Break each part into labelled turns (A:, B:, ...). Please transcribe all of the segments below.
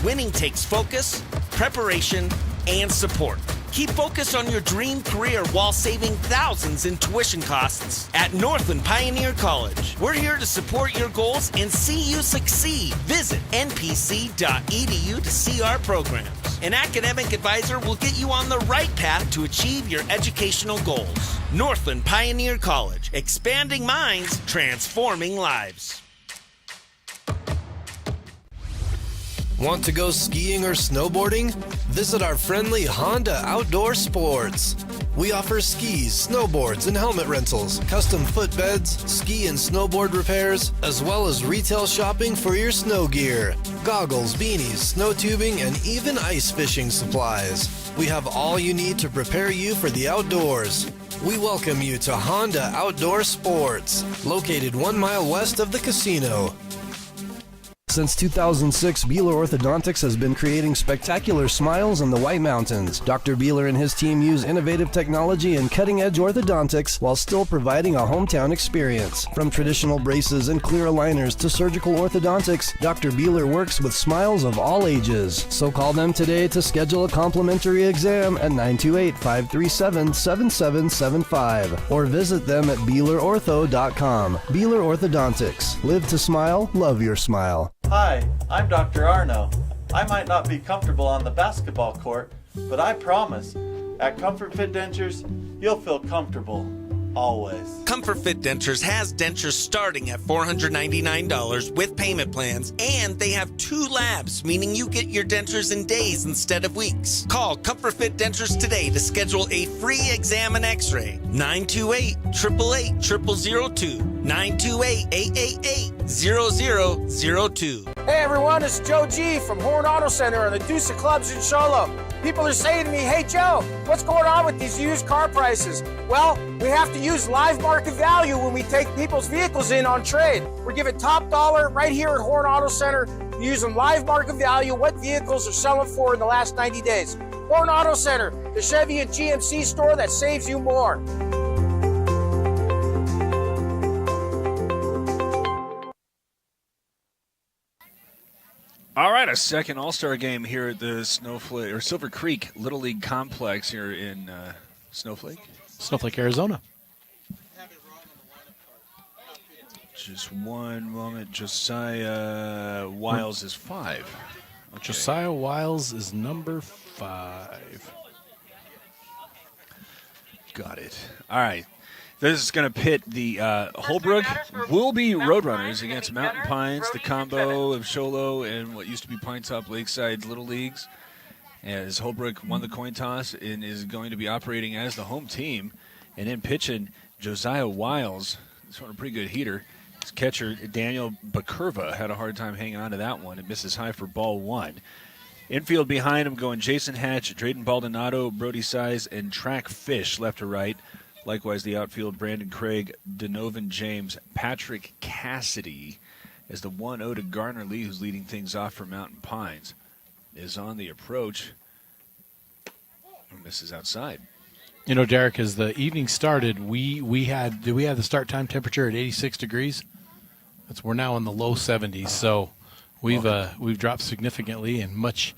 A: Winning takes focus, preparation, and support. Keep focused on your dream career while saving thousands in tuition costs at Northland Pioneer College. We're here to support your goals and see you succeed. Visit npc.edu to see our programs. An academic advisor will get you on the right path to achieve your educational goals. Northland Pioneer College, expanding minds, transforming lives.
B: Want to go skiing or snowboarding? Visit our friendly Honda Outdoor Sports. We offer skis, snowboards, and helmet rentals, custom footbeds, ski and snowboard repairs, as well as retail shopping for your snow gear, goggles, beanies, snow tubing, and even ice fishing supplies. We have all you need to prepare you for the outdoors. We welcome you to Honda Outdoor Sports, located 1 mile west of the casino.
C: Since 2006, Beeler Orthodontics has been creating spectacular smiles in the White Mountains. Dr. Beeler and his team use innovative technology and cutting-edge orthodontics while still providing a hometown experience. From traditional braces and clear aligners to surgical orthodontics, Dr. Beeler works with smiles of all ages. So call them today to schedule a complimentary exam at 928-537-7775 or visit them at BeelerOrtho.com. Beeler Orthodontics. Live to smile, love your smile.
D: Hi, I'm Dr. Arno. I might not be comfortable on the basketball court, but I promise, at Comfort Fit Dentures, you'll feel comfortable, always.
A: Comfort Fit Dentures has dentures starting at $499 with payment plans, and they have 2 labs, meaning you get your dentures in days instead of weeks. Call Comfort Fit Dentures today to schedule a free exam and x-ray. 928-888-0002. 928-888-0002.
E: Hey everyone, it's Joe G from Horn Auto Center and the Deuce of Clubs in Sholo. People are saying to me, hey Joe, what's going on with these used car prices? Well, we have to use live market value when we take people's vehicles in on trade. We're giving top dollar right here at Horn Auto Center, using live market value, what vehicles are selling for in the last 90 days. Horn Auto Center, the Chevy and GMC store that saves you more.
F: All right, a second All-Star game here at the Snowflake or Silver Creek Little League Complex here in Snowflake,
G: Arizona.
F: Just one moment. Josiah Wiles is 5. Okay.
G: Josiah Wiles is number 5.
F: Got it. All right. This is going to pit the Holbrook will be Roadrunners against Mountain Pines, the combo of Sholo and what used to be Pine Top Lakeside Little Leagues. As Holbrook won the coin toss and is going to be operating as the home team. And then pitching Josiah Wiles. This one a pretty good heater. His catcher, Daniel Bakurva, had a hard time hanging on to that one. It misses high for ball 1. Infield behind him going Jason Hatch, Drayden Baldonado, Brody Size, and Track Fish left to right. Likewise, the outfield, Brandon Craig, Donovan James, Patrick Cassidy, as the 1-0 to Garner Lee, who's leading things off for Mountain Pines, is on the approach. Misses outside.
G: You know, Derek, as the evening started, we had the start time temperature at 86 degrees. We're now in the low 70s, so we've dropped significantly and much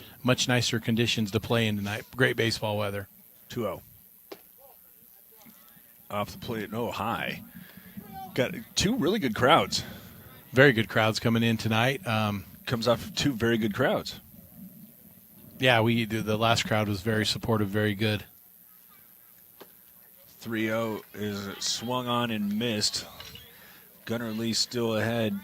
G: nicer conditions to play in tonight. Great baseball weather.
F: 2-0. Off the plate, high. Got 2 really good crowds.
G: Very good crowds coming in tonight.
F: Comes off of 2 very good crowds.
G: Yeah, the last crowd was very supportive, very good.
F: 3-0 is swung on and missed. Gunnar Lee still ahead.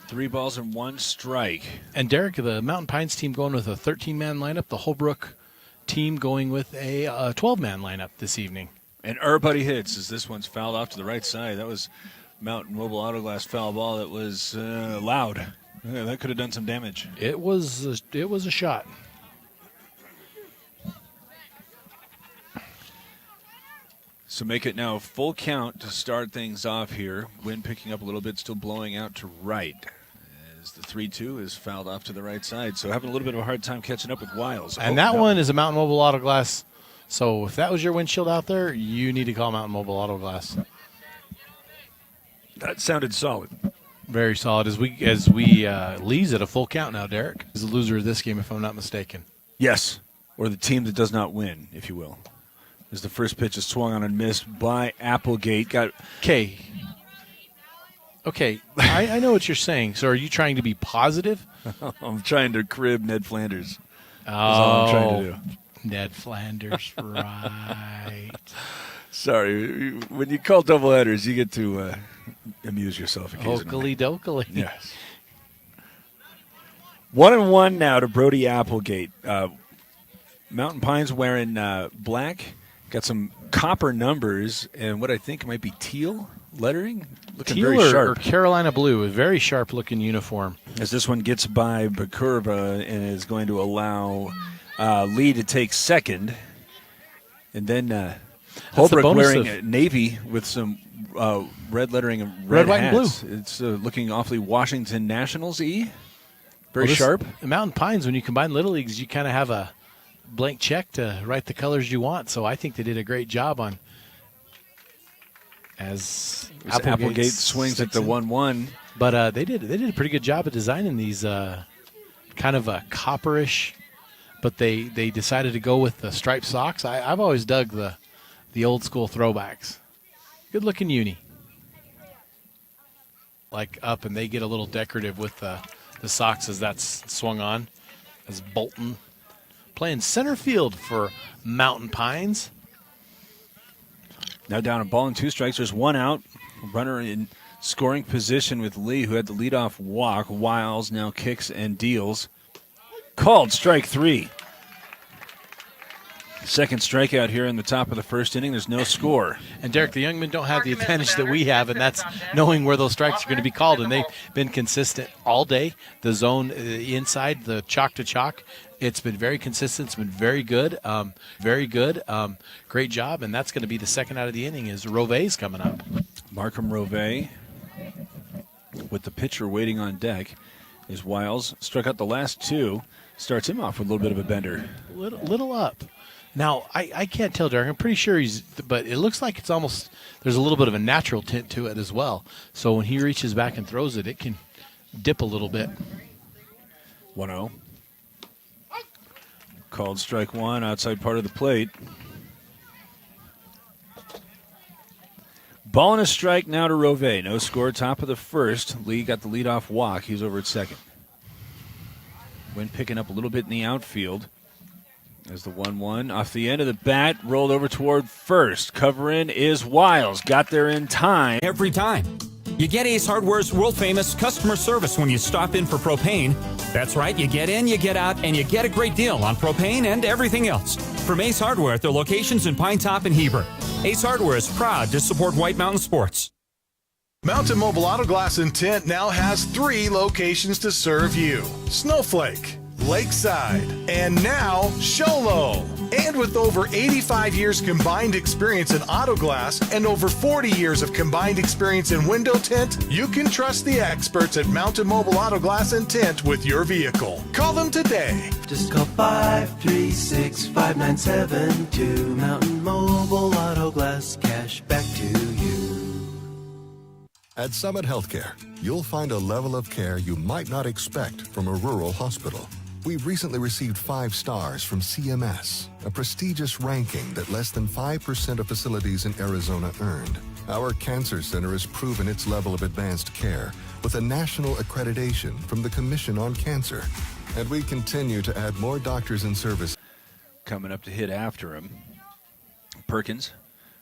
F: 3 balls and 1 strike.
G: And Derek, the Mountain Pines team going with a 13-man lineup. The Holbrook team going with a 12-man lineup this evening.
F: And everybody hits as this one's fouled off to the right side. That was Mountain Mobile Auto Glass foul ball that was loud. Yeah, that could have done some damage.
G: It was a shot.
F: So make it now a full count to start things off here. Wind picking up a little bit, still blowing out to right. As the 3-2 is fouled off to the right side. So having a little bit of a hard time catching up with Wiles.
G: And that one is a Mountain Mobile Auto Glass. So if that was your windshield out there, you need to call Mountain Mobile Auto Glass.
F: That sounded solid.
G: Very solid. As we Lee's at a full count now. Derek is the loser of this game, if I'm not mistaken.
F: Yes, or the team that does not win, if you will. As the first pitch is swung on and missed by Applegate.
G: Okay, I know what you're saying. So are you trying to be positive?
F: I'm trying to crib Ned Flanders. That's all I'm trying to do.
G: Ned Flanders, right.
F: Sorry, when you call doubleheaders, you get to amuse yourself occasionally.
G: Okily dokily.
F: Yes. 1-1 now to Brody Applegate. Mountain Pines wearing black, got some copper numbers, and what I think might be teal lettering. Looking
G: Teal
F: very sharp.
G: or Carolina blue, a very sharp-looking uniform.
F: As this one gets by Bakurva and is going to allow Lee to take second. And then Holbrook wearing navy with some red lettering and red
G: white,
F: hats.
G: and blue.
F: It's looking awfully Washington Nationals-y. Very sharp.
G: Mountain Pines, when you combine Little Leagues, you kind of have a blank check to write the colors you want. So I think they did a great job on as
F: Applegate swings at the 1-1.
G: But they did a pretty good job of designing these kind of a copperish, but they decided to go with the striped socks. I've always dug the old school throwbacks. Good looking uni. Like up, and they get a little decorative with the socks as that's swung on. As Bolton playing center field for Mountain Pines.
F: Now down a ball and 2 strikes. There's 1 out. Runner in scoring position with Lee, who had the leadoff walk. Wiles now kicks and deals. Called strike 3. Second strikeout here in the top of the first inning. There's no score.
G: And Derek, the young men don't have the advantage that we have, and that's knowing where those strikes are going to be called. And they've been consistent all day. The zone inside, the chalk to chalk, it's been very consistent. It's been very good. Very good. Great job. And that's going to be the second out of the inning is Rove's coming up.
F: Markham Rove with the pitcher waiting on deck. Is Wiles struck out the last 2. Starts him off with a little bit of a bender.
G: Little up. Now, I can't tell, Derek. I'm pretty sure but it looks like it's almost, there's a little bit of a natural tint to it as well. So when he reaches back and throws it, it can dip a little bit.
F: 1-0. Called strike 1, outside part of the plate. Ball and a strike now to Rove. No score, top of the first. Lee got the leadoff walk. He's over at second. Wynn picking up a little bit in the outfield. As the 1-1 off the end of the bat, rolled over toward first. Covering is Wiles. Got there in time.
H: Every time. You get Ace Hardware's world-famous customer service when you stop in for propane. That's right, you get in, you get out, and you get a great deal on propane and everything else. From Ace Hardware at their locations in Pine Top and Heber. Ace Hardware is proud to support White Mountain Sports.
I: Mountain Mobile Auto Glass and Tint now has 3 locations to serve you. Snowflake, Lakeside, and now Sholo. And with over 85 years combined experience in auto glass and over 40 years of combined experience in window tint, you can trust the experts at Mountain Mobile Auto Glass and Tint with your vehicle. Call them today.
J: Just call 536-5972. Mountain Mobile Auto Glass, cash back to you.
K: At Summit Healthcare, you'll find a level of care you might not expect from a rural hospital. We've recently received 5 stars from CMS, a prestigious ranking that less than 5% of facilities in Arizona earned. Our cancer center has proven its level of advanced care with a national accreditation from the Commission on Cancer. And we continue to add more doctors in service.
F: Coming up to hit after him. Perkins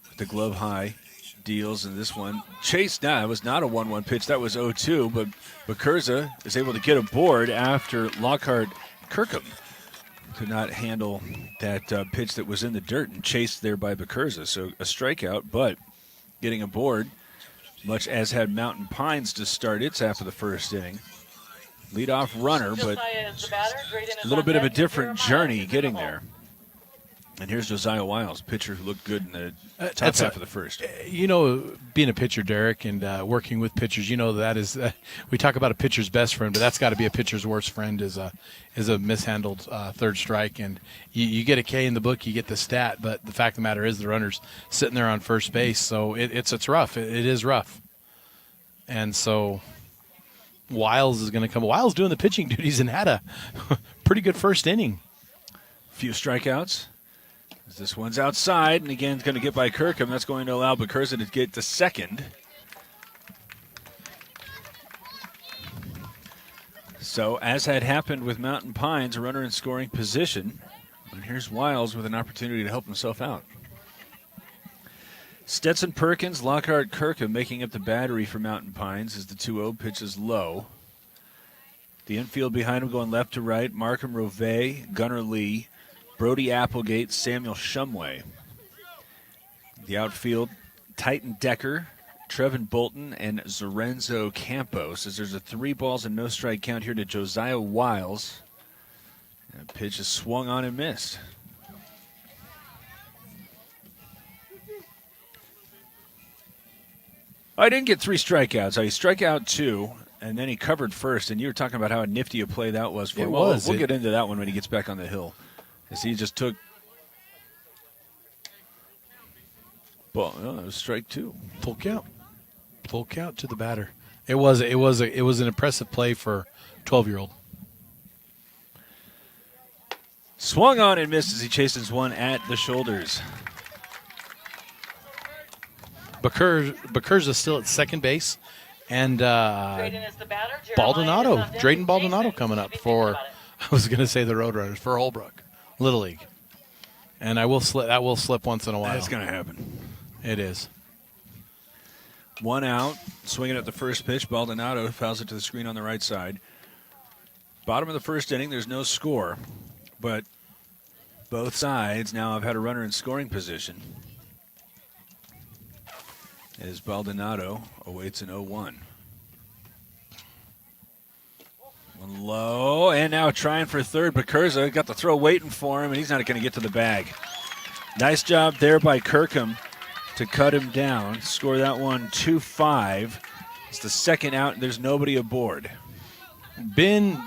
F: with the glove high. Deals in this one. Chase, it was not a 1-1 pitch. That was 0-2, but Bakurza is able to get aboard after Lockhart Kirkham could not handle that pitch that was in the dirt and chased there by Bakurza. So a strikeout, but getting aboard, much as had Mountain Pines to start its half of the first inning. Leadoff runner, but a little bit of a different journey getting there. And here's Josiah Wiles, pitcher who looked good in the top half of the first.
G: You know, being a pitcher, Derek, and working with pitchers, you know that is we talk about a pitcher's best friend, but that's got to be a pitcher's worst friend is a mishandled third strike. And you get a K in the book, you get the stat, but the fact of the matter is the runner's sitting there on first base, so it's rough. It is rough. And so Wiles is going to come. Wiles doing the pitching duties and had a pretty good first inning.
F: Few strikeouts. This one's outside, and again, going to get by Kirkham. That's going to allow Bakurza to get to second. So, as had happened with Mountain Pines, a runner in scoring position. And here's Wiles with an opportunity to help himself out. Stetson Perkins, Lockhart, Kirkham making up the battery for Mountain Pines as the 2-0 pitch is low. The infield behind him going left to right, Markham Rove, Gunnar Lee, Brody Applegate, Samuel Shumway. The outfield, Titan Decker, Trevin Bolton, and Zorenzo Campos, as there's a 3-balls and no strike count here to Josiah Wiles. And the pitch is swung on and missed. I didn't get 3 strikeouts. He struck out 2, and then he covered first. And you were talking about how nifty a play that was for him. We'll get into that one when he gets back on the hill. As he just took. Well, no, it was strike 2.
G: Full count. Full count to the batter. It was an impressive play for a 12-year-old.
F: Swung on and missed as he chases one at the shoulders.
G: Bakurza still at second base, and Drayden Baldonado coming up for, I was going to say the Roadrunners, for Holbrook Little League. And that will slip once in a while.
F: That's going to happen.
G: It is.
F: 1 out, swinging at the first pitch. Baldonado fouls it to the screen on the right side. Bottom of the first inning, there's no score, but both sides now have had a runner in scoring position. As Baldonado awaits an 0-1. One low, and now trying for third. Bakurza got the throw waiting for him, and he's not going to get to the bag. Nice job there by Kirkham to cut him down. Score that one 2-5. It's the second out, and there's nobody aboard.
G: Been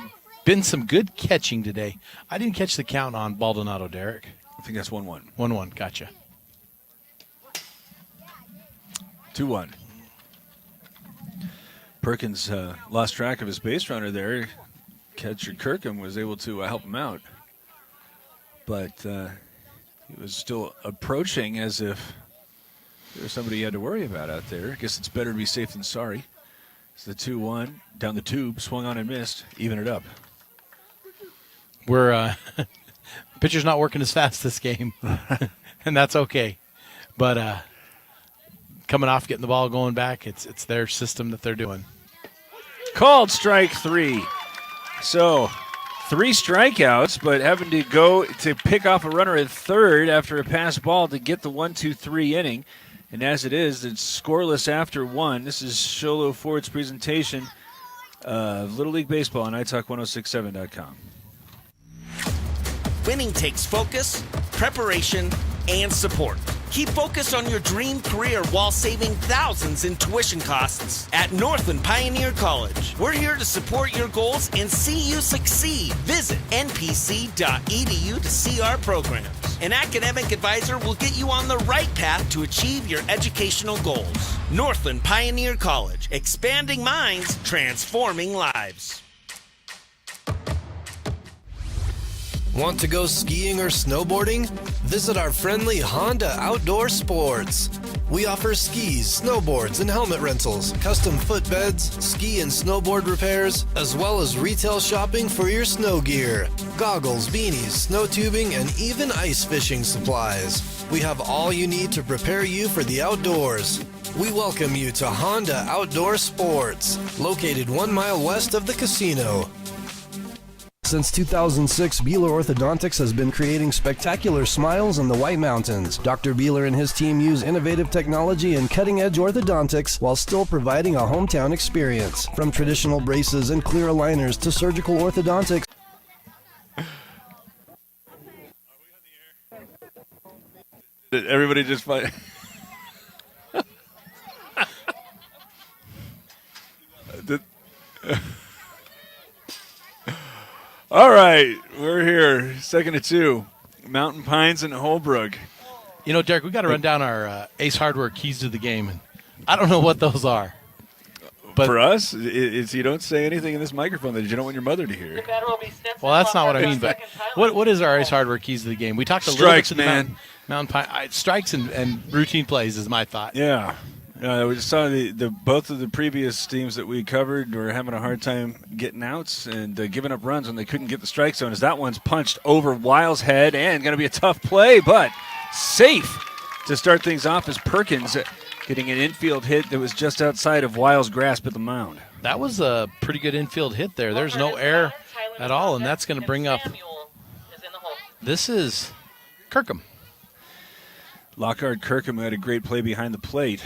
G: some good catching today. I didn't catch the count on Baldonado, Derek.
F: I think that's 1-1.
G: 1-1, gotcha.
F: 2-1. Perkins lost track of his base runner there. Catcher Kirkham was able to help him out. But he was still approaching as if there was somebody he had to worry about out there. I guess it's better to be safe than sorry. It's the 2-1. Down the tube, swung on and missed. Even it up.
G: We're pitcher's not working as fast this game, and that's okay. But coming off, getting the ball going back, it's their system that they're doing.
F: Called strike 3. So 3 strikeouts, but having to go to pick off a runner at third after a pass ball to get the 1-2-3 inning. And as it is, it's scoreless after 1. This is Sholo Ford's presentation of Little League Baseball on iTalk1067.com.
A: Winning takes focus, preparation, and support. Keep focused on your dream career while saving thousands in tuition costs at Northland Pioneer College. We're here to support your goals and see you succeed. Visit npc.edu to see our programs. An academic advisor will get you on the right path to achieve your educational goals. Northland Pioneer College, expanding minds, transforming lives.
B: Want to go skiing or snowboarding? Visit our friendly Honda Outdoor Sports. We offer skis, snowboards, and helmet rentals, custom footbeds, ski and snowboard repairs, as well as retail shopping for your snow gear, goggles, beanies, snow tubing, and even ice fishing supplies. We have all you need to prepare you for the outdoors. We welcome you to Honda Outdoor Sports, located 1 mile west of the casino.
C: Since 2006, Beeler Orthodontics has been creating spectacular smiles in the White Mountains. Dr. Beeler and his team use innovative technology and cutting-edge orthodontics while still providing a hometown experience. From traditional braces and clear aligners to surgical orthodontics.
F: Did everybody just fight? All right, we're here. 2nd and 2. Mountain Pines and Holbrook.
G: You know, Derek, we got to run down our Ace Hardware keys to the game. And I don't know what those are. But
F: for us, it's you don't say anything in this microphone that you don't want your mother to hear.
G: Well, that's not what I mean. But what is our Ace Hardware keys to the game? We talked a
F: Strikes,
G: little bit to the
F: man.
G: Mountain Pine strikes and routine plays is my thought.
F: Yeah. We just saw the both of the previous teams that we covered were having a hard time getting outs and giving up runs when they couldn't get the strike zone. As that one's punched over Wiles' head and going to be a tough play, but safe to start things off as Perkins getting an infield hit that was just outside of Wiles' grasp at the mound.
G: That was a pretty good infield hit there. There's no air at all, and that's going to bring up. This is Kirkham.
F: Lockhart Kirkham had a great play behind the plate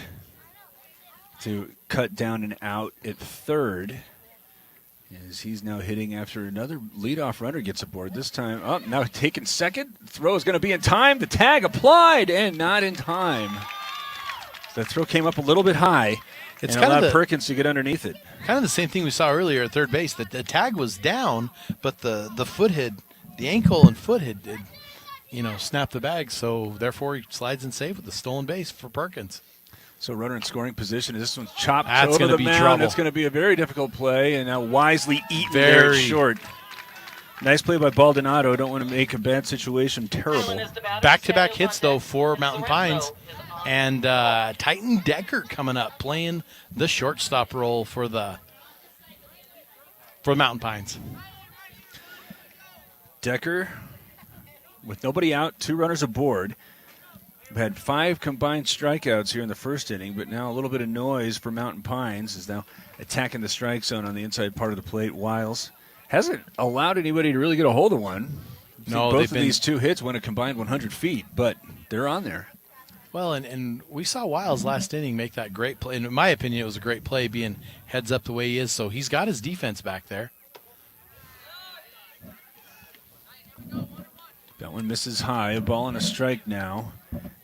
F: to cut down and out at third, as he's now hitting after another leadoff runner gets aboard. This time, now taking second. Throw is going to be in time. The tag applied and not in time. The throw came up a little bit high.
G: It's
F: and
G: kind of
F: allowed Perkins to get underneath it.
G: Kind of the same thing we saw earlier at third base. That the tag was down, but the foot had, the ankle and foot had snapped the bag. So therefore, he slides in safe with the stolen base for Perkins.
F: So runner in scoring position. This one's chopped
G: That's
F: over
G: gonna
F: the
G: be
F: mound.
G: trouble.
F: It's going to be a very difficult play, and now wisely eaten there at short. Nice play by Baldonado. Don't want to make a bad situation terrible.
G: Back-to-back hits, though, for Mountain Pines. And Titan Decker coming up, playing the shortstop role for the Mountain Pines.
F: Decker, with nobody out, 2 runners aboard. We've had 5 combined strikeouts here in the first inning, but now a little bit of noise for Mountain Pines is now attacking the strike zone on the inside part of the plate. Wiles hasn't allowed anybody to really get a hold of one.
G: No,
F: both of these 2 hits went a combined 100 feet, but they're on there.
G: Well, and we saw Wiles last inning make that great play. And in my opinion, it was a great play being heads up the way he is. So he's got his defense back there.
F: That one misses high. A ball and a strike now.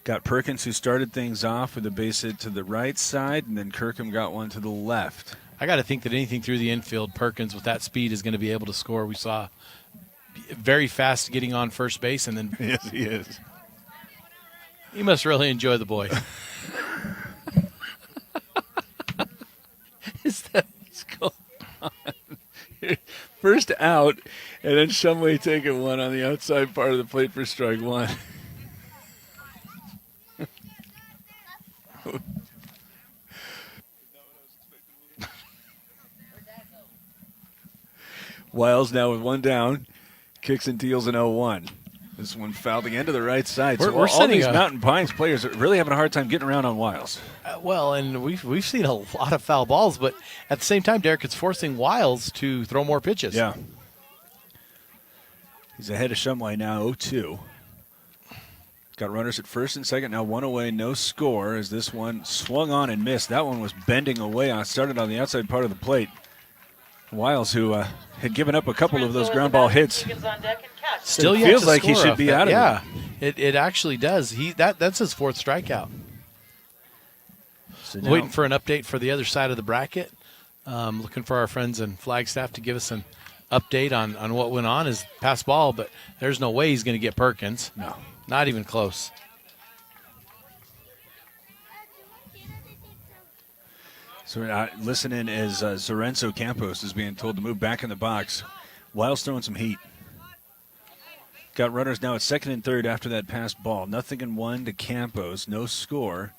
F: Got Perkins, who started things off with a base hit to the right side, and then Kirkham got one to the left.
G: I got to think that anything through the infield, Perkins with that speed is going to be able to score. We saw very fast getting on first base, and then
F: yes, he is.
G: He must really enjoy the boy.
F: Is that what's going on? First out, and then Shumway taking one on the outside part of the plate for strike one. Wiles now with one down, kicks and deals an 0-1. This one fouled again to the right side.
G: We're
F: all these Mountain Pines players are really having a hard time getting around on Wiles.
G: Well, and we've seen a lot of foul balls, but at the same time, Derek, it's forcing Wiles to throw more pitches.
F: Yeah. He's ahead of Shumway now, 0-2. Got runners at first and second, now 1 away, no score as this one swung on and missed. That one was bending away on, started on the outside part of the plate. Wiles, who had given up a couple of those ground ball hits,
G: still
F: it feels like he should be out of
G: it. It actually does. That's his 4th strikeout.
F: So
G: Waiting for an update for the other side of the bracket. Looking for our friends in Flagstaff to give us an update on what went on. His pass ball, but there's no way he's going to get Perkins.
F: No.
G: Not even close.
F: So listening as Zorenzo Campos is being told to move back in the box. Wiles throwing some heat. Got runners now at second and third after that passed ball. 0-1 to Campos. No score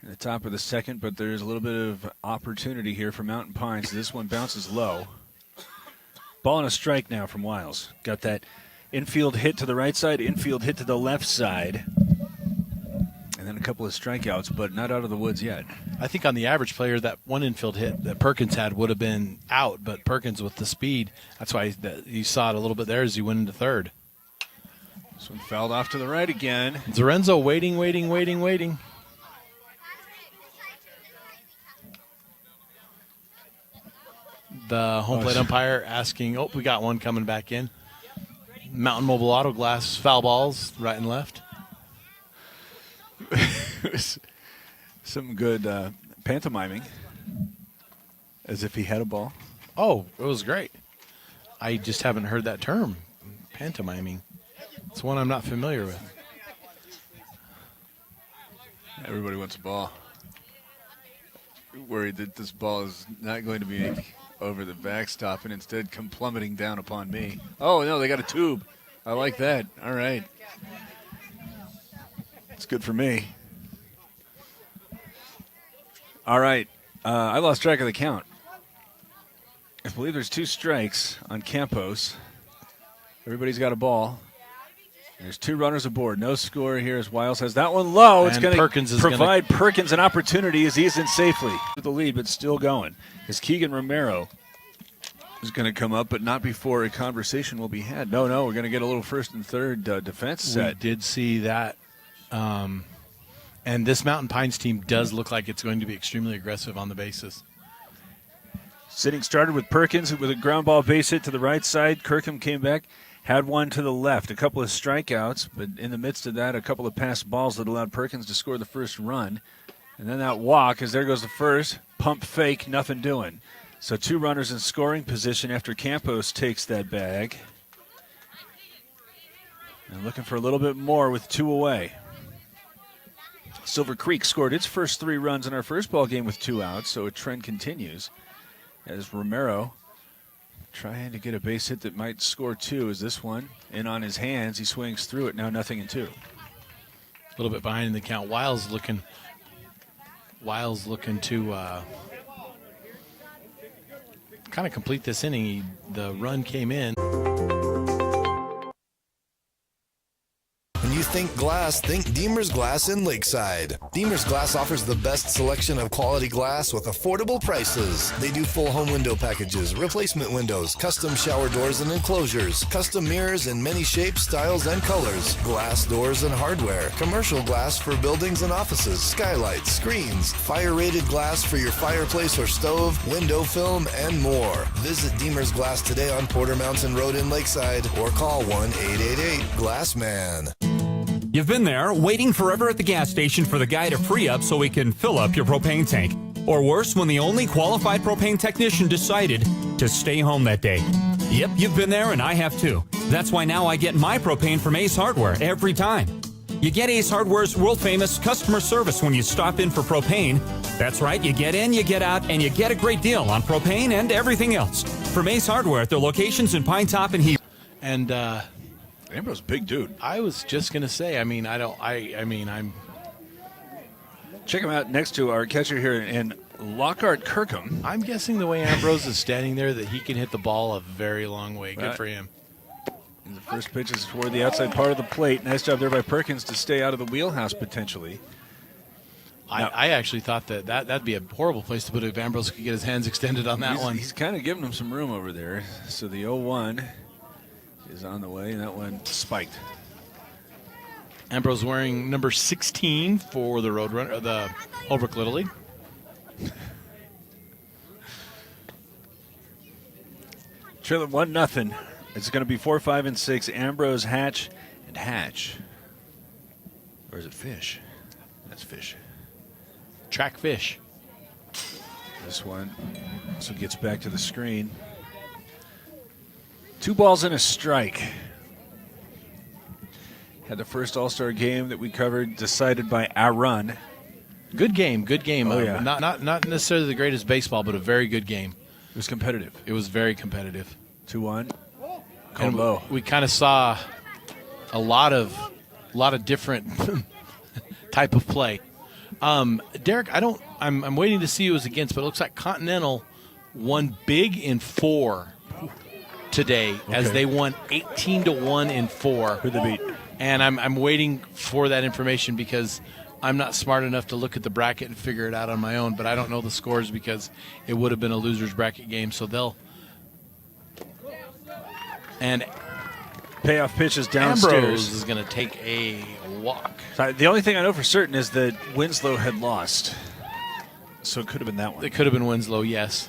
F: in the top of the second, but there's a little bit of opportunity here for Mountain Pines. This one bounces low. Ball and a strike now from Wiles. Got that infield hit to the right side, infield hit to the left side. And then a couple of strikeouts, but not out of the woods yet.
G: I think on the average player, that one infield hit that Perkins had would have been out, but Perkins with the speed, that's why you saw it a little bit there as he went into third.
F: This one fouled off to the right again.
G: Zorenzo waiting. The home plate umpire asking, we got one coming back in. Mountain Mobile Auto Glass, foul balls, right and left.
F: It was some good pantomiming, as if he had a ball.
G: Oh, it was great. I just haven't heard that term, pantomiming. It's one I'm not familiar with.
F: Everybody wants a ball. worried that this ball is not going to be over the backstop and instead come plummeting down upon me. Oh, no, they got a tube. I like that. All right. It's good for me. All right. I lost track of the count. I believe there's 2 strikes on Campos. Everybody's got a ball. There's 2 runners aboard. No score here as Wiles has that one low. It's going to provide Perkins an opportunity as he's in safely. The lead, but still going. As Keegan Romero is going to come up, but not before a conversation will be had. No, we're going to get a little first and third defense set.
G: We did see that. And this Mountain Pines team does look like it's going to be extremely aggressive on the bases.
F: Sitting started with Perkins with a ground ball base hit to the right side. Kirkham came back, had one to the left. A couple of strikeouts, but in the midst of that, a couple of passed balls that allowed Perkins to score the first run. And then that walk, as there goes the first, pump fake, nothing doing. So 2 runners in scoring position after Campos takes that bag. And looking for a little bit more with 2 away. Silver Creek scored its first 3 runs in our first ball game with 2 outs, so a trend continues. As Romero trying to get a base hit that might score 2 as this one in on his hands. He swings through it. Now 0-2.
G: A little bit behind in the count. Wiles looking to kind of complete this inning. The run came in.
B: When you think glass, think Deemer's Glass in Lakeside. Deemer's Glass offers the best selection of quality glass with affordable prices. They do full home window packages, replacement windows, custom shower doors and enclosures, custom mirrors in many shapes, styles, and colors, glass doors and hardware, commercial glass for buildings and offices, skylights, screens, fire-rated glass for your fireplace or stove, window film, and more. Visit Deemer's Glass today on Porter Mountain Road in Lakeside or call 1-888-GLASSMAN.
H: You've been there, waiting forever at the gas station for the guy to free up so he can fill up your propane tank. Or worse, when the only qualified propane technician decided to stay home that day. Yep, you've been there, and I have too. That's why now I get my propane from Ace Hardware every time. You get Ace Hardware's world-famous customer service when you stop in for propane. That's right, you get in, you get out, and you get a great deal on propane and everything else. From Ace Hardware at their locations in Pine Top and Heath.
G: And,
F: Ambro's big dude.
G: I was just gonna say. I'm.
F: Check him out next to our catcher here in Lockhart Kirkham.
G: I'm guessing the way Ambrose is standing there that he can hit the ball a very long way. Good for him.
F: And the first pitch is toward the outside part of the plate. Nice job there by Perkins to stay out of the wheelhouse potentially.
G: I actually thought that'd be a horrible place to put it if Ambrose could get his hands extended on that one.
F: He's kind of giving him some room over there. So the 0-1 is on the way, and that one spiked.
G: Ambrose wearing number 16 for the Roadrunner, the Holbrook Little League.
F: Trailing 1-0. It's going to be 4, 5, and 6. Ambrose, Hatch, and Hatch. Or is it Fish? That's Fish.
G: Track Fish.
F: This one also gets back to the screen. 2 balls and a strike. Had the first All-Star game that we covered decided by a run.
G: Good game, good game.
F: Oh, yeah.
G: Not necessarily the greatest baseball, but a very good game.
F: It was competitive.
G: It was very competitive.
F: 2-1.
G: And
F: low.
G: We kind of saw a lot of different type of play. Derek, I'm waiting to see who it was against, but it looks like Continental won big in 4 today, as they won 18-1 in 4.
F: Who'd they beat?
G: And I'm waiting for that information because I'm not smart enough to look at the bracket and figure it out on my own, but I don't know the scores because it would have been a loser's bracket game, so they'll. And
F: payoff pitch is downstairs.
G: Ambrose is going to take a walk.
F: The only thing I know for certain is that Winslow had lost, so it could have been that one.
G: It could have been Winslow, yes.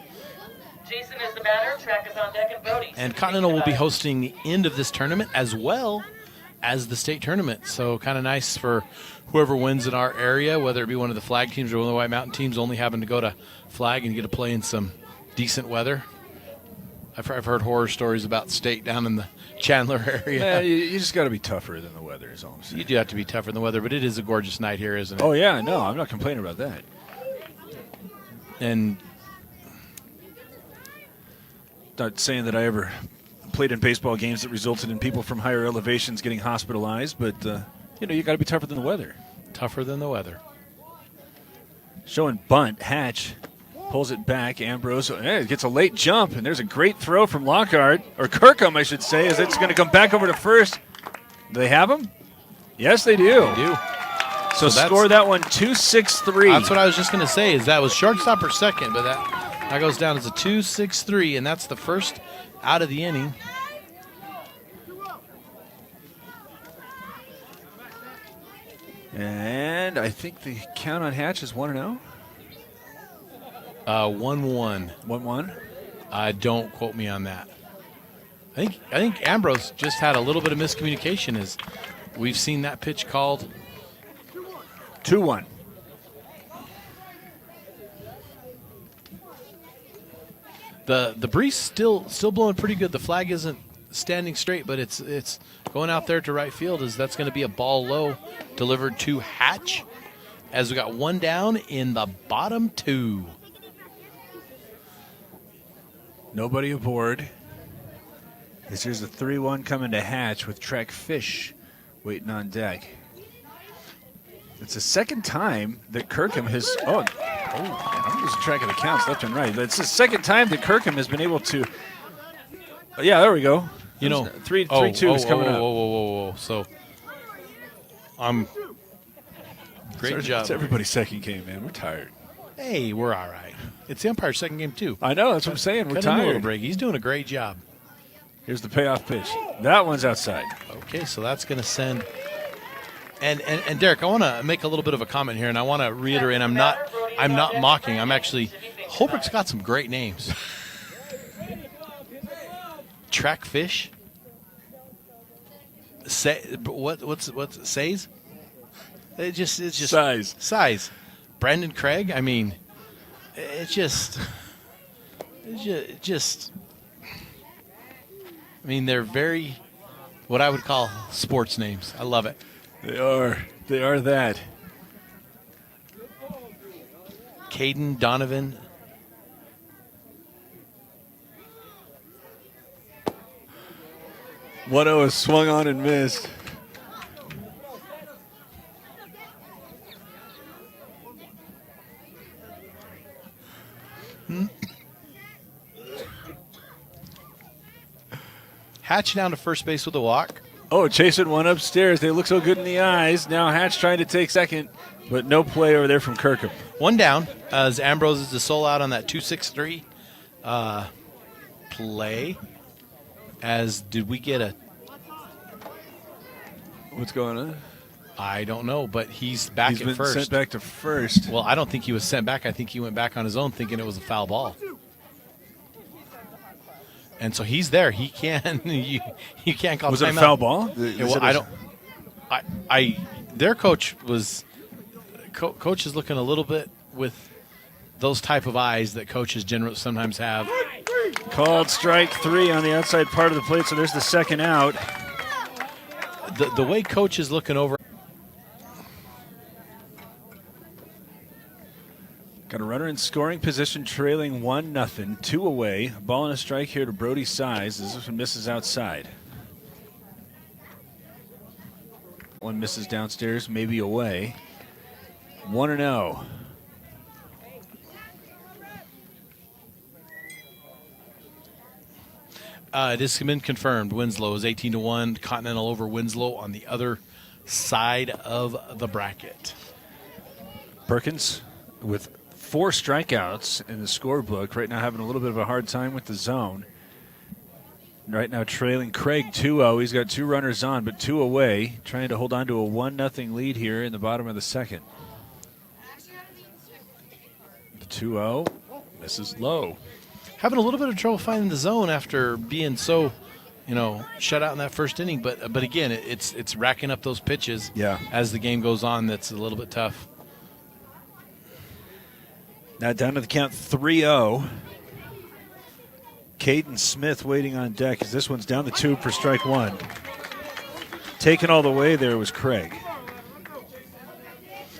L: Jason is the batter. Track is on deck and Brody.
G: And Continental will be hosting the end of this tournament as well as the state tournament. So kind of nice for whoever wins in our area, whether it be one of the flag teams or one of the White Mountain teams, only having to go to flag and get to play in some decent weather. I've heard horror stories about state down in the Chandler area.
F: Yeah, you just got to be tougher than the weather is all I'm saying.
G: You do have to be tougher than the weather, but it is a gorgeous night here, isn't it?
F: Oh, yeah, no, I'm not complaining about that.
G: And
F: not saying that I ever played in baseball games that resulted in people from higher elevations getting hospitalized, but you got to be tougher than the weather.
G: Tougher than the weather.
F: Showing bunt. Hatch pulls it back. Ambrose gets a late jump, and there's a great throw from Lockhart, or Kirkham, I should say, as it's going to come back over to first. Do they have him? Yes, they do.
G: They do.
F: So score that one 2-6-3.
G: That's what I was just going to say, is that was shortstop or second, but that goes down as a 2-6-3, and that's the first out of the inning.
F: And I think the count on Hatch is 1-0.
G: 1-1.
F: 1-1?
G: Don't quote me on that. I think Ambrose just had a little bit of miscommunication, as we've seen that pitch called
F: 2-1.
G: The breeze still blowing pretty good. The flag isn't standing straight, but it's going out there to right field, as that's going to be a ball low delivered to Hatch, as we got one down in the bottom two.
F: Nobody aboard. Here's the 3-1 coming to Hatch with Trek Fish waiting on deck. It's the second time that Kirkham has... man, I'm losing track of the counts left and right. It's the second time that Kirkham has been able to... yeah, there we go. 3-2 is coming up.
G: Whoa. So, great job.
F: It's everybody's second game, man. We're tired.
G: Hey, we're all right. It's the umpire's second game, too.
F: I know. That's what I'm saying. We're
G: Cut him a
F: tired.
G: little break. He's doing a great job.
F: Here's the payoff pitch. That one's outside.
G: Okay, so that's going to send... And Derek, I want to make a little bit of a comment here, and I want to reiterate, I'm not mocking. I'm actually... Holbrook's got some great names. Track Fish. What's Says? It's just size. Brandon Craig. I mean, it's just. I mean, they're very, what I would call sports names. I love it.
F: They are that.
G: Caden Donovan.
F: One is swung on and missed.
G: Hatch down to first base with a walk.
F: Oh, chasing one upstairs. They look so good in the eyes. Now Hatch trying to take second, but no play over there from Kirkham.
G: One down as Ambrose is the sole out on that 2-6-3 play. As did we get a...
F: What's going on?
G: I don't know, but he's back
F: He's
G: at
F: been
G: first.
F: sent back to first.
G: Well, I don't think he was sent back. I think he went back on his own thinking it was a foul ball. And so he's there. He can you can't call
F: Was
G: timeout.
F: it a foul ball?
G: Their coach was coach is looking a little bit with those type of eyes that coaches generally sometimes have.
F: Called strike 3 on the outside part of the plate, so there's the second out.
G: The way coach is looking over.
F: Got a runner in scoring position, trailing 1-0, 2 away. Ball and a strike here to Brody Size. This one misses outside. One misses downstairs, maybe away. 1-0.
G: It has been confirmed. Winslow is 18-1. Continental over Winslow on the other side of the bracket.
F: Perkins with 4 strikeouts in the scorebook. Right now having a little bit of a hard time with the zone. Right now trailing Craig 2-0. He's got 2 runners on, but 2 away. Trying to hold on to a 1-0 lead here in the bottom of the second. The 2-0. This is low.
G: Having a little bit of trouble finding the zone after being so, shut out in that first inning. But again, it's racking up those pitches as the game goes on. That's a little bit tough.
F: Now down to the count 3-0. Caden Smith waiting on deck as this one's down to 2 for strike 1. Taken all the way there was Craig.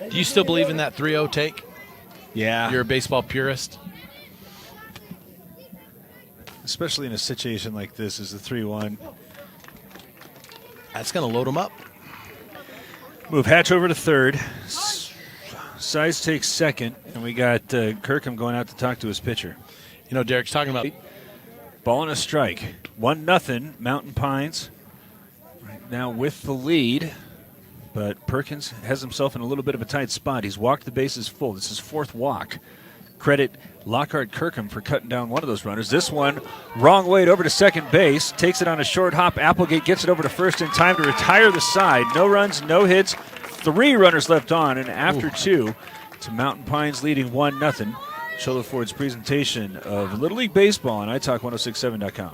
G: Do you still believe in that 3-0 take?
F: Yeah.
G: You're a baseball purist.
F: Especially in a situation like this as a 3-1.
G: That's going to load him up.
F: Move Hatch over to third. Size takes second, and we got Kirkham going out to talk to his pitcher.
G: You know, Derek's talking about
F: ball and a strike. 1-0 Mountain Pines. Right now with the lead, but Perkins has himself in a little bit of a tight spot. He's walked the bases full. This is fourth walk. Credit Lockhart Kirkham for cutting down one of those runners. This one, wrong way over to second base. Takes it on a short hop. Applegate gets it over to first in time to retire the side. No runs, no hits. 3 runners left on, and after 2, to Mountain Pines leading 1-0. Shola Ford's presentation of Little League Baseball on iTalk1067.com.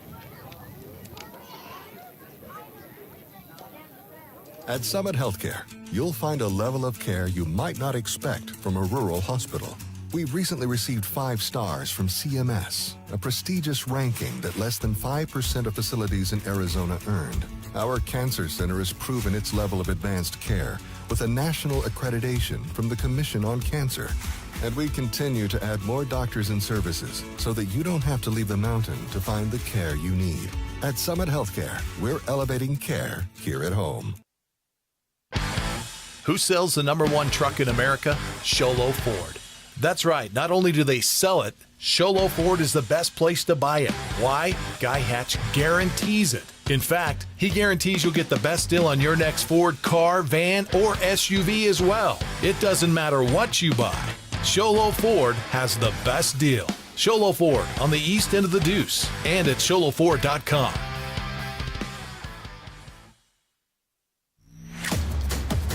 K: At Summit Healthcare, you'll find a level of care you might not expect from a rural hospital. We've recently received 5 stars from CMS, a prestigious ranking that less than 5% of facilities in Arizona earned. Our cancer center has proven its level of advanced care with a national accreditation from the Commission on Cancer. And we continue to add more doctors and services so that you don't have to leave the mountain to find the care you need. At Summit Healthcare, we're elevating care here at home.
I: Who sells the #1 truck in America? Sholo Ford. That's right. Not only do they sell it, Sholo Ford is the best place to buy it. Why? Guy Hatch guarantees it. In fact, he guarantees you'll get the best deal on your next Ford car, van, or SUV as well. It doesn't matter what you buy. Sholo Ford has the best deal. Sholo Ford on the east end of the Deuce and at sholoford.com.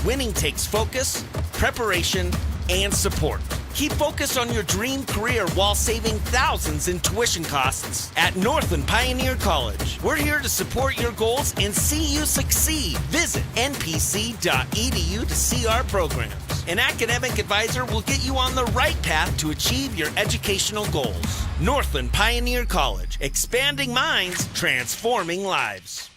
A: Winning takes focus, preparation, and support. Keep focus on your dream career while saving thousands in tuition costs at Northland Pioneer College. We're here to support your goals and see you succeed. Visit npc.edu to see our programs. An academic advisor will get you on the right path to achieve your educational goals. Northland Pioneer College, expanding minds, transforming lives.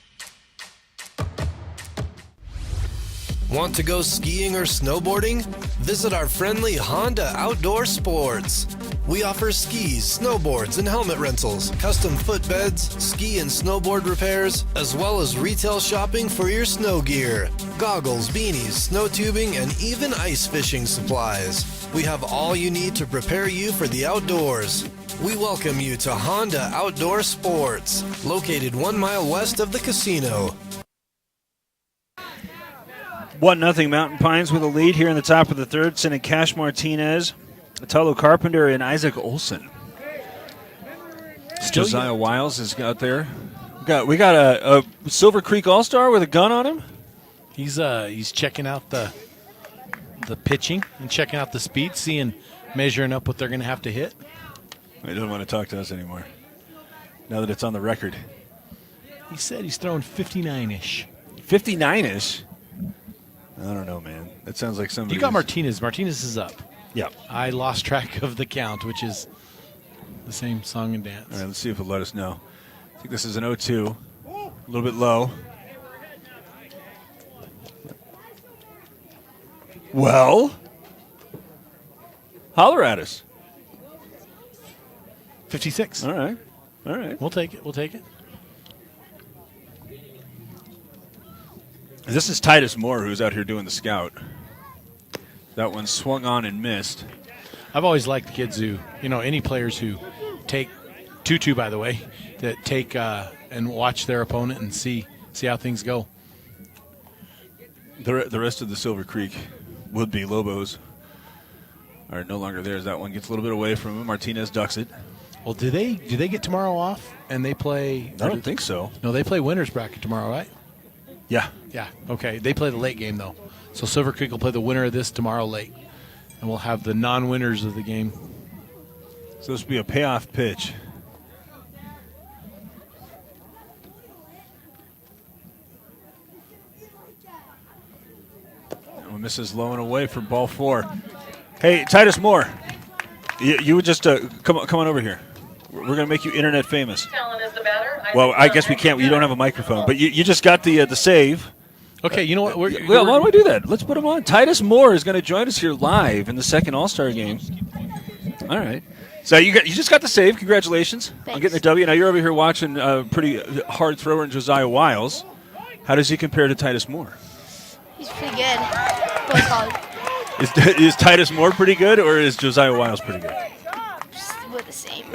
B: Want to go skiing or snowboarding? Visit our friendly Honda Outdoor Sports. We offer skis, snowboards, and helmet rentals, custom footbeds, ski and snowboard repairs, as well as retail shopping for your snow gear, goggles, beanies, snow tubing, and even ice fishing supplies. We have all you need to prepare you for the outdoors. We welcome you to Honda Outdoor Sports, located 1 mile west of the casino.
F: 1-0 Mountain Pines with a lead here in the top of the third, sending Cash Martinez, Italo Carpenter, and Isaac Olson. Josiah Wiles is out there. We got a Silver Creek All-Star with a gun on him.
G: He's checking out the pitching and checking out the speed, measuring up what they're going to have to hit.
F: He doesn't want to talk to us anymore now that it's on the record.
G: He said he's throwing 59-ish.
F: 59-ish? I don't know, man. That sounds like somebody.
G: You got Martinez. Martinez is up.
F: Yep.
G: I lost track of the count, which is the same song and dance.
F: All right, let's see if it'll let us know. I think this is an 0-2. A little bit low. Well, holler at us.
G: 56.
F: All right. All right.
G: We'll take it. We'll take it.
F: This is Titus Moore, who's out here doing the scout. That one swung on and missed.
G: I've always liked kids who, any players who take 2-2, by the way, that take and watch their opponent and see how things go.
F: The rest of the Silver Creek would-be Lobos are no longer there as that one gets a little bit away from him. Martinez ducks it.
G: Well, do they get tomorrow off and they play?
F: I don't think so.
G: No, they play winners bracket tomorrow, right?
F: Yeah.
G: Yeah, okay. They play the late game, though. So Silver Creek will play the winner of this tomorrow late. And we'll have the non-winners of the game.
F: So this will be a payoff pitch. That one misses low and away for ball 4. Hey, Titus Moore, you would just come on over here. We're going to make you internet famous.
L: Talent is the batter.
F: Well, I guess we can't. You don't have a microphone, but you just got the save.
G: Okay, you know what?
F: Why don't we do that? Let's put him on. Titus Moore is going to join us here live in the second All-Star game. All right. So you just got the save. Congratulations on
M: Thanks.
F: getting the W. Now you're over here watching a pretty hard thrower in Josiah Wiles. How does he compare to Titus Moore?
M: He's pretty good. Both college.
F: Is Titus Moore pretty good, or is Josiah Wiles pretty good?
M: We're the same.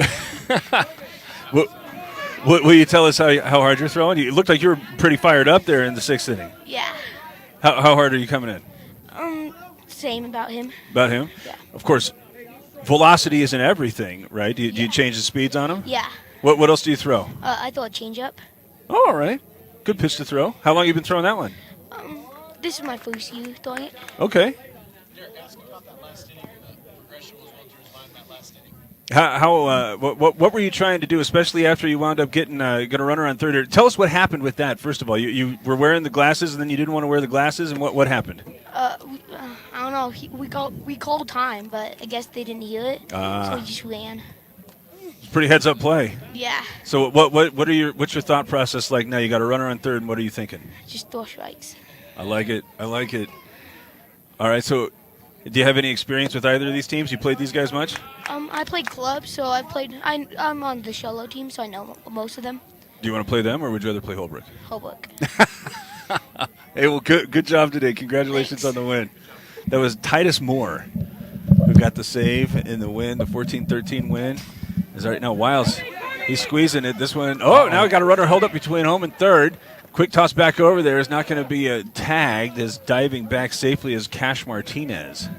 F: Will you tell us how hard you're throwing? You looked like you were pretty fired up there in the 6th inning.
M: Yeah.
F: How hard are you coming in?
M: Same about him.
F: About him?
M: Yeah.
F: Of course, velocity isn't everything, right? Do you change the speeds on him?
M: Yeah.
F: What else do you throw?
M: I throw a changeup.
F: Oh, all right. Good pitch to throw. How long have you been throwing that one?
M: This is my first year throwing it.
F: Okay. What were you trying to do, especially after you wound up getting a runner on third? Tell us what happened with that. First of all, you were wearing the glasses, and then you didn't want to wear the glasses, and what happened?
M: I don't know. We called time, but I guess they didn't hear it, so we just ran.
F: It's pretty heads up play.
M: Yeah.
F: So what's your thought process like now? You got a runner on third, and what are you thinking?
M: Just throw strikes.
F: I like it. All right. So, do you have any experience with either of these teams? You played these guys much?
M: I played club, so I'm on the Sholo team, so I know most of them.
F: Do you want to play them, or would you rather play Holbrook?
M: Holbrook.
F: Hey, well, good job today. Congratulations on the win. That was Titus Moore who got the save in the win, the 14-13 win. Is right now Wiles, he's squeezing it. This one, now we got a runner held up between home and third. Quick toss back over there is not going to be tagged, as diving back safely is Cash Martinez.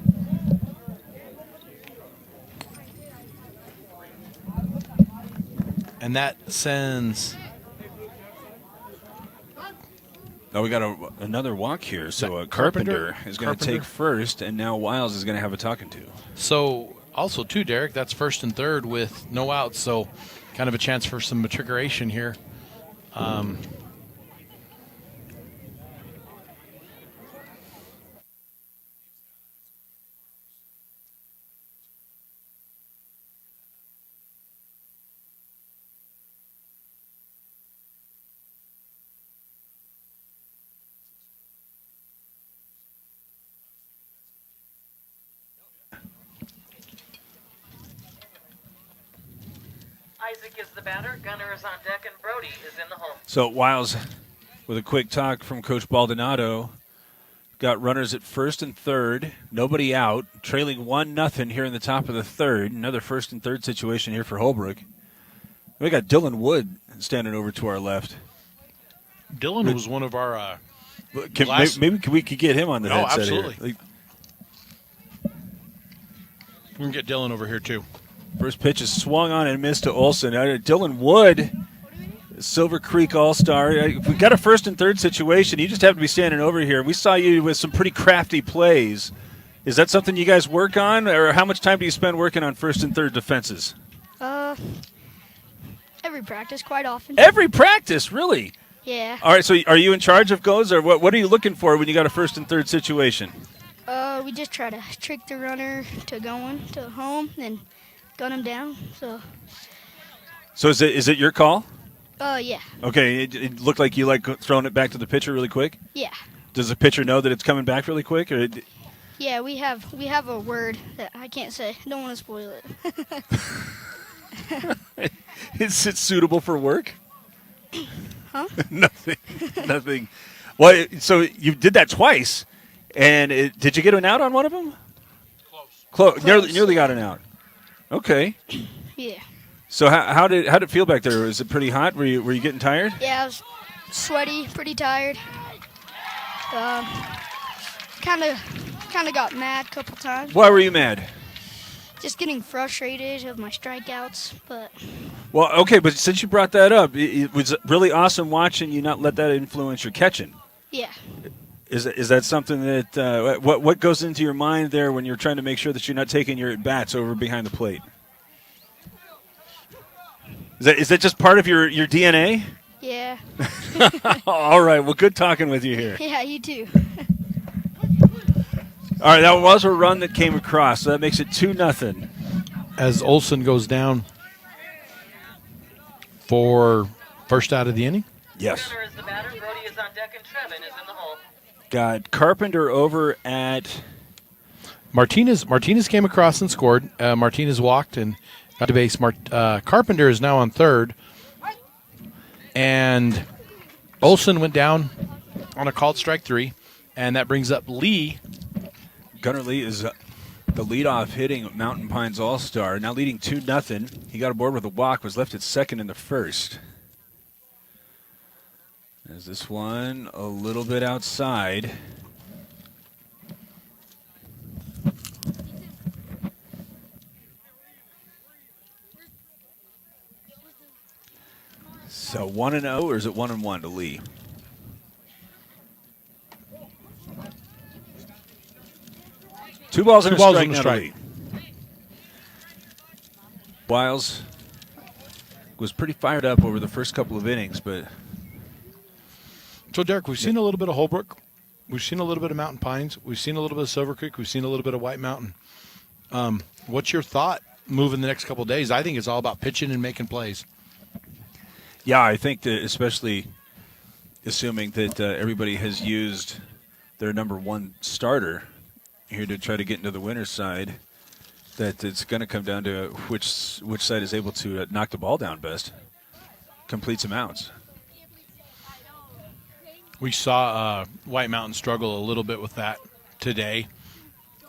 G: And that sends.
F: Now we got another walk here, so Carpenter is going to take first, and now Wiles is going to have a talking to.
G: So also too, Derek, that's first and third with no outs, so kind of a chance for some matriculation here.
L: Isaac is the batter. Gunner is on deck, and Brody is in the hole.
F: So Wiles, with a quick talk from Coach Baldonado, got runners at first and third, nobody out, trailing 1-0 here in the top of the third. Another first and third situation here for Holbrook. We got Dylan Wood standing over to our left.
G: Dylan was one of our.
F: Maybe we could get him on the headset
G: absolutely.
F: here.
G: We can get Dylan over here too.
F: First pitch is swung on and missed to Olson. Dylan Wood, Silver Creek All-Star. If we got a first and third situation, you just have to be standing over here. We saw you with some pretty crafty plays. Is that something you guys work on, or how much time do you spend working on first and third defenses?
M: Every practice, quite often.
F: Every practice, really?
M: Yeah.
F: All right, so are you in charge of goals, or what are you looking for when you got a first and third situation?
M: We just try to trick the runner to going to home and gun him down. So
F: is it your call?
M: Yeah.
F: Okay, it looked like you like throwing it back to the pitcher really quick?
M: Yeah.
F: Does the pitcher know that it's coming back really quick? Or
M: Yeah, we have a word that I can't say. Don't want to spoil it.
F: Is it suitable for work?
M: Huh?
F: Nothing. Well, so you did that twice, and did you get an out on one of them? Close. Nearly got an out. Okay.
M: Yeah.
F: So how did it feel back there? Was it pretty hot? Were you getting tired?
M: Yeah, I was sweaty, pretty tired. Kind of got mad a couple times.
F: Why were you mad?
M: Just getting frustrated of my strikeouts, but.
F: Well, okay, but since you brought that up, it was really awesome watching you not let that influence your catching.
M: Yeah.
F: Is that something that what goes into your mind there when you're trying to make sure that you're not taking your at-bats over behind the plate? Is that just part of your DNA?
M: Yeah.
F: All right. Well, good talking with you here.
M: Yeah, you too.
F: All right, that was a run that came across, so that makes it 2-0.
G: As Olson goes down for first out of the inning?
F: Yes.
L: Gunner is the batter. Brody is on deck, and Trevin is in the hole.
F: Got Carpenter over at
G: Martinez came across and scored. Martinez walked and got to base. Carpenter is now on third. And Olson went down on a called strike 3. And that brings up Lee.
F: Gunnar Lee is the leadoff hitting Mountain Pines All-Star, now leading 2-0. He got aboard with a walk, was left at second in the first. As this one a little bit outside. So 1-0, or is it 1-1 to Lee? Two balls and a strike now to Lee. Wiles was pretty fired up over the first couple of innings, but...
G: So, Derek, we've seen a little bit of Holbrook. We've seen a little bit of Mountain Pines. We've seen a little bit of Silver Creek. We've seen a little bit of White Mountain. What's your thought moving the next couple of days? I think it's all about pitching and making plays.
F: Yeah, I think that, especially assuming that everybody has used their number one starter here to try to get into the winner's side, that it's going to come down to which side is able to knock the ball down best, complete some outs.
G: We saw White Mountain struggle a little bit with that today,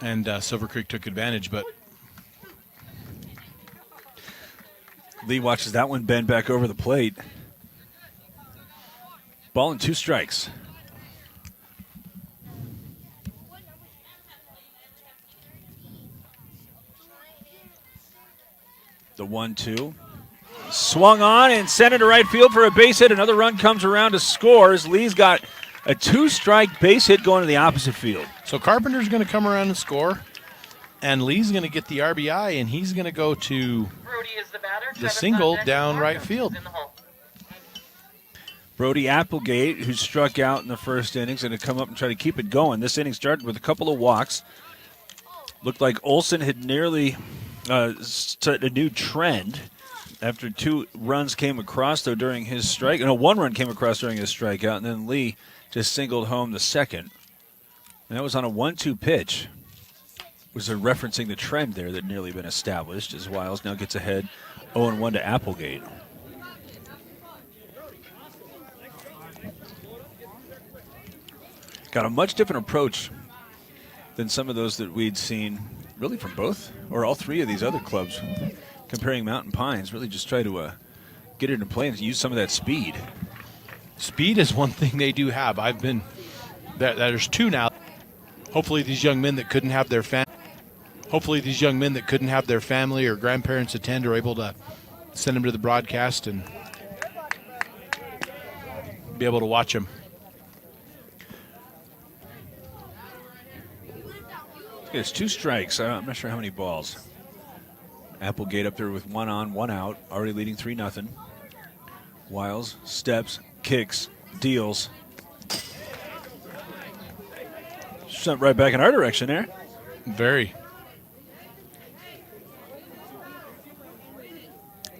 G: and Silver Creek took advantage, but
F: Lee watches that one bend back over the plate. Ball and 2 strikes. The 1-2. Swung on and sent it to right field for a base hit. Another run comes around to score as Lee's got a 2-strike base hit going to the opposite field.
G: So Carpenter's going to come around and score, and Lee's going to get the RBI, and he's going to go to the single down right field.
F: Brody Applegate, who struck out in the first innings, going to come up and try to keep it going. This inning started with a couple of walks. Looked like Olson had nearly set a new trend after 2 runs came across, though, during his strike. No, 1 run came across during his strikeout, and then Lee just singled home the second. And that was on a 1-2 pitch. Was referencing the trend there that nearly been established as Wiles now gets ahead 0-1 to Applegate. Got a much different approach than some of those that we'd seen really from both or all 3 of these other clubs. Comparing Mountain Pines, really just try to get it in play and use some of that speed.
G: Speed is one thing they do have. There's 2 now. Hopefully these young men that couldn't have their family or grandparents attend are able to send them to the broadcast and be able to watch them.
F: It's 2 strikes. I'm not sure how many balls. Applegate up there with 1 on, 1 out, already leading 3-0. Wiles steps, kicks, deals. Sent right back in our direction there.
G: Very.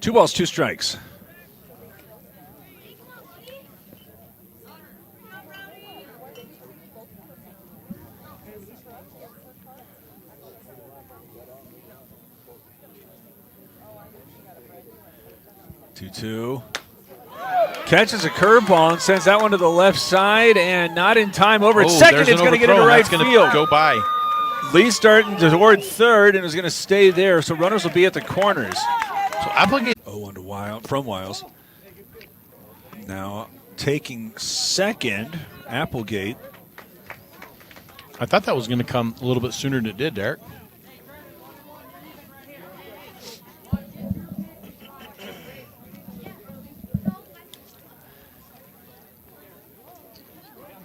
F: 2 balls, 2 strikes. Two. Catches a curveball and sends that one to the left side, and not in time. Over at second, it's going to get into right field.
G: Go by.
F: Lee starting toward third and is going to stay there, so runners will be at the corners.
G: So Applegate
F: 0-1 to Wiles, from Wiles. Now taking second, Applegate.
G: I thought that was going to come a little bit sooner than it did, Derek.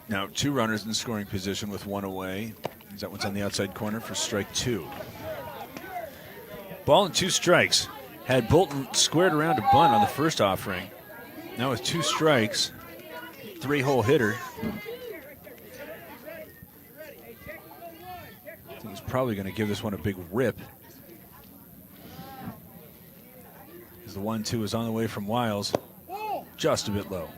F: Now 2 runners in scoring position with 1 away. That one's on the outside corner for strike 2. Ball and 2 strikes. Had Bolton squared around to bunt on the first offering. Now with 2 strikes, 3-hole hitter. I think he's probably going to give this one a big rip. As the 1-2 is on the way from Wiles, just a bit low.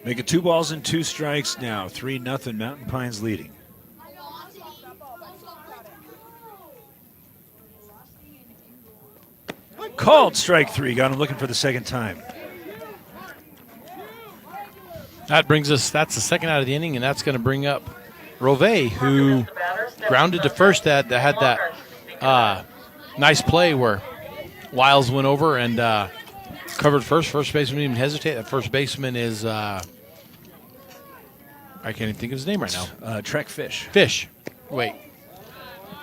F: Make it 2 balls and 2 strikes now. 3-0 Mountain Pines leading. Called strike 3. Got him looking for the second time.
G: That brings us, that's the second out of the inning, and that's going to bring up Rove, who grounded to first. That had that nice play where Wiles went over and covered first. First baseman didn't even hesitate. That first baseman is, I can't even think of his name right now.
F: Trek Fish.
G: Fish. Wait.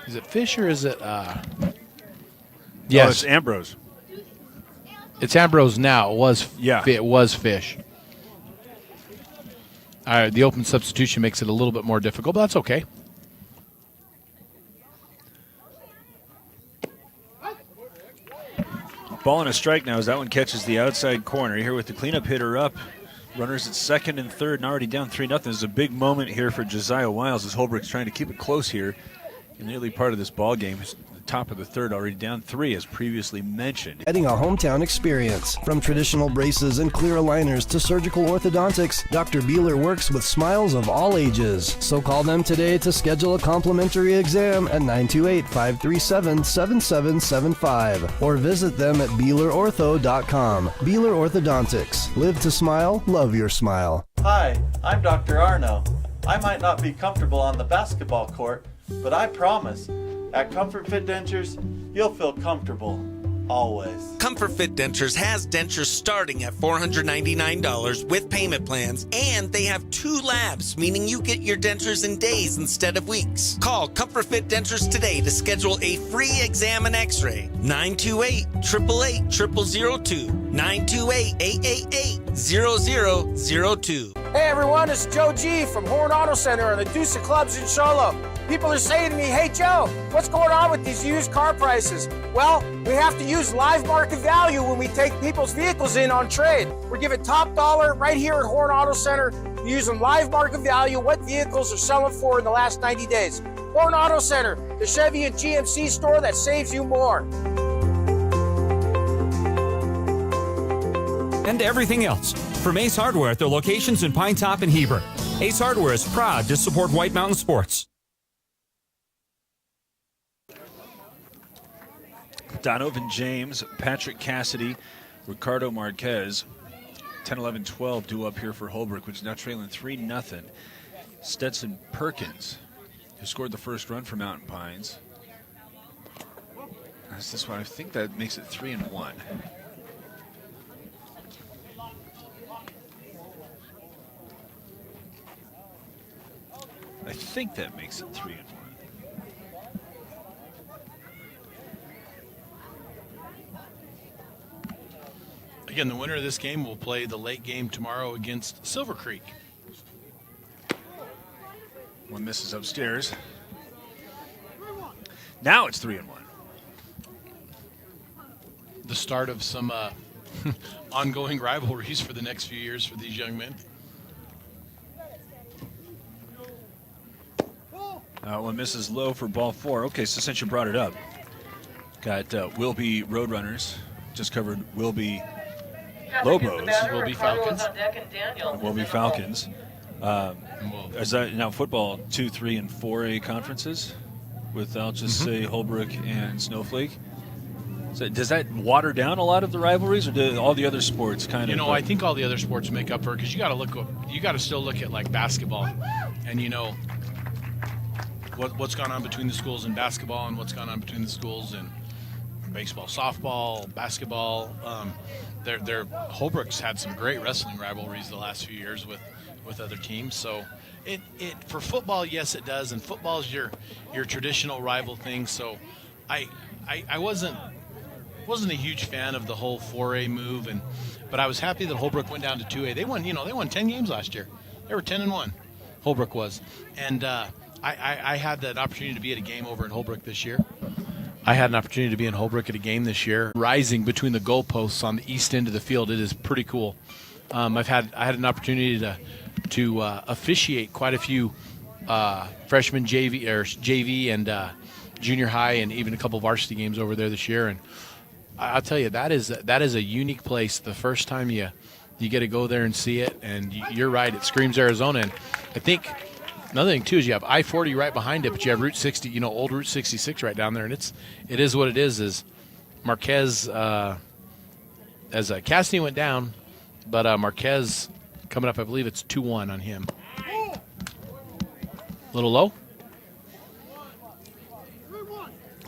G: Is it Fish or is it?
F: Yes.
G: Yes.
F: It's Ambrose.
G: It's Ambrose now. It was, it was Fish. The open substitution makes it a little bit more difficult, but that's okay.
F: Ball and a strike now as that one catches the outside corner. Here with the cleanup hitter up. Runners at second and third and already down 3-0. This is a big moment here for Josiah Wiles as Holbrook's trying to keep it close here in the early part of this ball game. The top of the third, already down 3 as previously mentioned.
C: Getting a hometown experience. From traditional braces and clear aligners to surgical orthodontics, Dr. Beeler works with smiles of all ages. So call them today to schedule a complimentary exam at 928-537-7775 or visit them at BeelerOrtho.com. Beeler Orthodontics. Live to smile, love your smile.
D: Hi, I'm Dr. Arno. I might not be comfortable on the basketball court, but I promise, at Comfort Fit Dentures, you'll feel comfortable, always.
A: Comfort Fit Dentures has dentures starting at $499 with payment plans, and they have 2 labs, meaning you get your dentures in days instead of weeks. Call Comfort Fit Dentures today to schedule a free exam and x-ray. 928-888-0002. 928-888-0002.
E: Hey everyone, it's Joe G from Horn Auto Center and the Deuce of Clubs in Sholo. People are saying to me, hey Joe, what's going on with these used car prices? Well, we have to use live market value when we take people's vehicles in on trade. We're giving top dollar right here at Horn Auto Center. We're using live market value, what vehicles are selling for in the last 90 days. Horn Auto Center, the Chevy and GMC store that saves you more.
H: And everything else. From Ace Hardware at their locations in Pine Top and Heber. Ace Hardware is proud to support White Mountain Sports.
F: Donovan James, Patrick Cassidy, Ricardo Marquez, 10-11-12 due up here for Holbrook, which is now trailing 3-0. Stetson Perkins, who scored the first run for Mountain Pines. That's this one. I think that makes it 3-1. I think that makes it 3-1.
G: Again, the winner of this game will play the late game tomorrow against Silver Creek.
F: One misses upstairs. Now it's 3-1.
G: The start of some ongoing rivalries for the next few years for these young men.
F: One misses low for ball 4. Okay, so since you brought it up, got Wilby Roadrunners. Just covered Wilby Lobos.
G: Wilby Falcons.
F: Wilby Falcons. Is that now football 2, 3, and 4A conferences? With I'll just say Holbrook and Snowflake. So does that water down a lot of the rivalries, or do all the other sports kind of?
G: You know, I think all the other sports make up for it because you got to still look at like basketball, and you know what's gone on between the schools in basketball and what's gone on between the schools in baseball, softball, basketball. Holbrook's had some great wrestling rivalries the last few years with other teams. So it for football, yes, it does, and football's your traditional rival thing. So I wasn't a huge fan of the whole 4A move, but I was happy that Holbrook went down to 2A. They won 10 games last year. They were 10-1. Holbrook was, and I had that opportunity to be at a game over in Holbrook this year. I had an opportunity to be in Holbrook at a game this year, rising between the goalposts on the east end of the field. It is pretty cool. I had an opportunity to officiate quite a few freshman JV and junior high, and even a couple varsity games over there this year. And I'll tell you, that is a unique place. The first time you you get to go there and see it. And you're right, it screams Arizona. And I think another thing too is you have I-40 right behind it, but you have Route 60, old Route 66 right down there, and it is what it is. Is Marquez as Cassidy went down, but Marquez coming up, I believe it's 2-1 on him. A little low.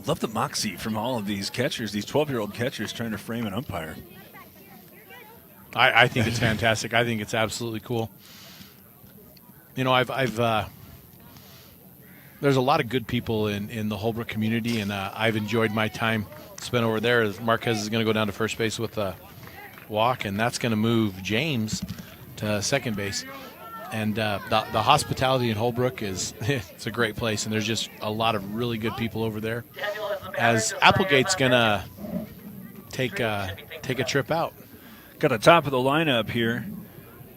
F: Love the moxie from all of these catchers, these 12-year-old catchers trying to frame an umpire.
G: I think it's fantastic. I think it's absolutely cool. I've there's a lot of good people in the Holbrook community, and I've enjoyed my time spent over there. Marquez is going to go down to first base with a walk, and that's going to move James to second base. And the hospitality in Holbrook it's a great place, and there's just a lot of really good people over there. As Applegate's going to take a trip out.
F: Got the top of the lineup here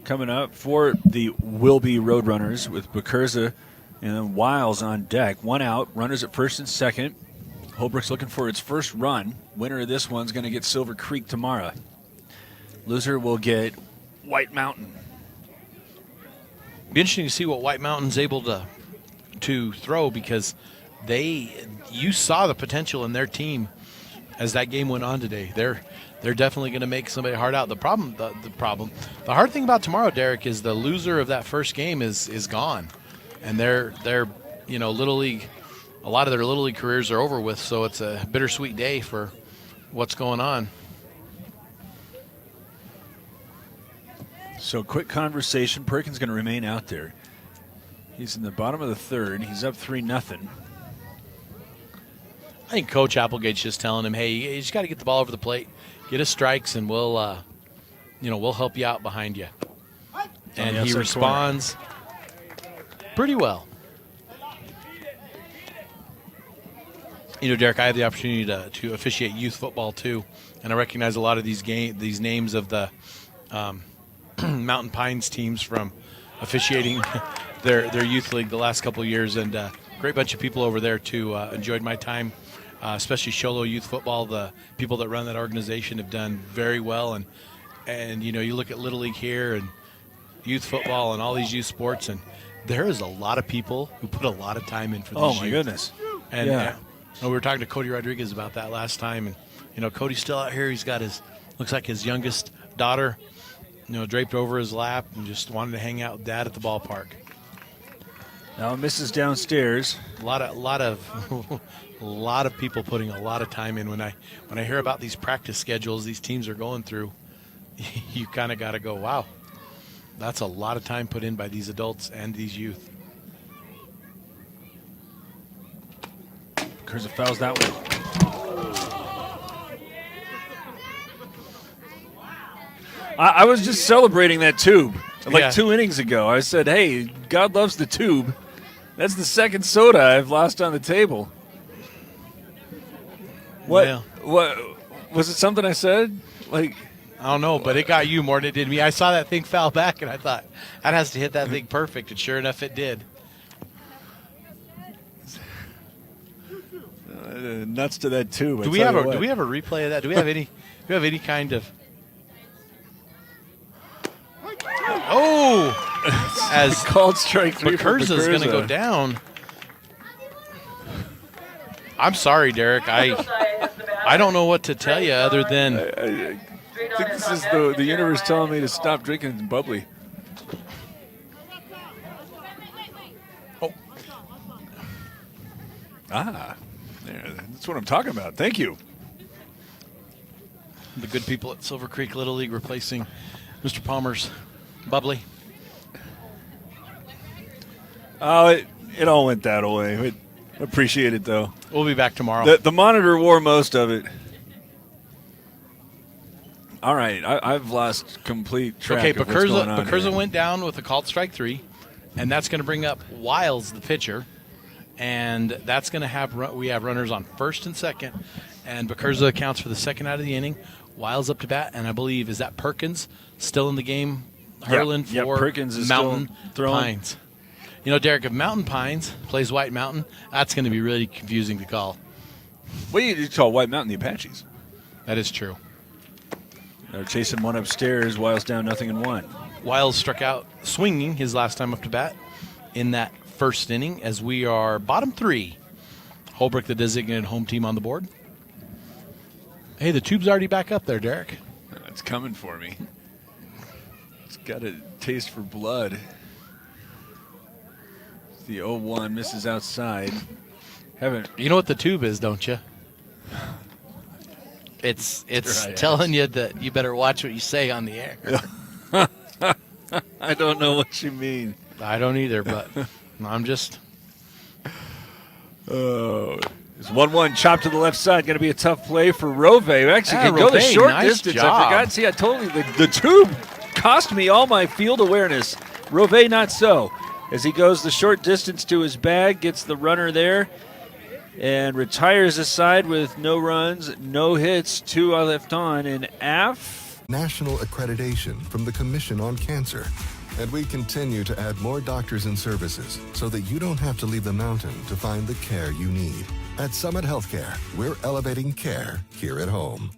F: coming up for the will-be Roadrunners with Bakurza and then Wiles on deck. One out, runners at first and second. Holbrook's looking for its first run. Winner of this one's going to get Silver Creek tomorrow. Loser will get White Mountain.
G: Be interesting to see what White Mountain's able to throw, because you saw the potential in their team as that game went on today. They're definitely going to make somebody hard out. The hard thing about tomorrow, Derek, is the loser of that first game is gone, and they're Little League. A lot of their Little League careers are over with, so it's a bittersweet day for what's going on.
F: So quick conversation. Perkins going to remain out there. He's in the bottom of the third. He's up 3-0.
G: I think Coach Applegate's just telling him, hey, you just got to get the ball over the plate, get us strikes, and we'll help you out behind you. And he responds pretty well. Derek, I have the opportunity to officiate youth football too, and I recognize a lot of these names of the Mountain Pines teams from officiating their youth league the last couple of years, and great bunch of people over there too. Enjoyed my time, especially Sholo Youth Football. The people that run that organization have done very well, and you look at Little League here and youth football and all these youth sports, and there is a lot of people who put a lot of time in for this.
F: Oh my goodness!
G: And yeah. We were talking to Cody Rodriguez about that last time, and Cody's still out here. He's got looks like his youngest daughter, draped over his lap, and just wanted to hang out with Dad at the ballpark.
F: Now Mrs. downstairs.
G: A lot of people putting a lot of time in. When I hear about these practice schedules these teams are going through, you kind of got to go, wow, that's a lot of time put in by these adults and these youth.
F: Curza fouls that one. I was just celebrating that tube 2 innings ago. I said, hey, God loves the tube. That's the second soda I've lost on the table. What was it something I said? I
G: don't know, but it got you more than it did me. I saw that thing foul back, and I thought, that has to hit that thing perfect, and sure enough, it did.
F: Nuts to that tube.
G: Do we have a replay of that? Do we have any kind of? Oh, as
F: called strike 3.
G: Bakurza is going to go down. I'm sorry, Derek. I don't know what to tell you other than
F: I think this is the universe telling me to stop drinking bubbly.
G: Oh.
F: That's what I'm talking about. Thank you.
G: The good people at Silver Creek Little League replacing Mr. Palmer's bubbly.
F: Oh, it all went that way. Appreciate it, though.
G: We'll be back tomorrow.
F: The monitor wore most of it. All right, I've lost complete track of what's going on.
G: Bakurza went down with a called strike 3, and that's going to bring up Wiles, the pitcher. And that's going to have we have runners on first and second, and Bakurza accounts for the second out of the inning. Wiles up to bat, and I believe is that Perkins still in the game, hurling for
F: Perkins is
G: Mountain
F: still
G: Pines. Derek, if Mountain Pines plays White Mountain, that's going to be really confusing to call.
F: Well, you call White Mountain the Apaches.
G: That is true.
F: They're chasing one upstairs. Wiles down 0-1.
G: Wiles struck out swinging his last time up to bat in that first inning as we are bottom 3. Holbrook, the designated home team, on the board. Hey, the tube's already back up there, Derek.
F: It's coming for me. It's got a taste for blood. The 0-1 misses outside.
G: You know what the tube is, don't you? It's telling you that you better watch what you say on the air.
F: I don't know what you mean.
G: I don't either, but I'm just...
F: Oh, it's 1-1 chopped to the left side. Going to be a tough play for Rove. Actually, can go the short distance.
G: Job.
F: I forgot. See, I totally the tube cost me all my field awareness. Rove not so. As he goes the short distance to his bag, gets the runner there, and retires aside with no runs, no hits, 2 left on, and
K: National accreditation from the Commission on Cancer. And we continue to add more doctors and services so that you don't have to leave the mountain to find the care you need. At Summit Healthcare, we're elevating care here at home.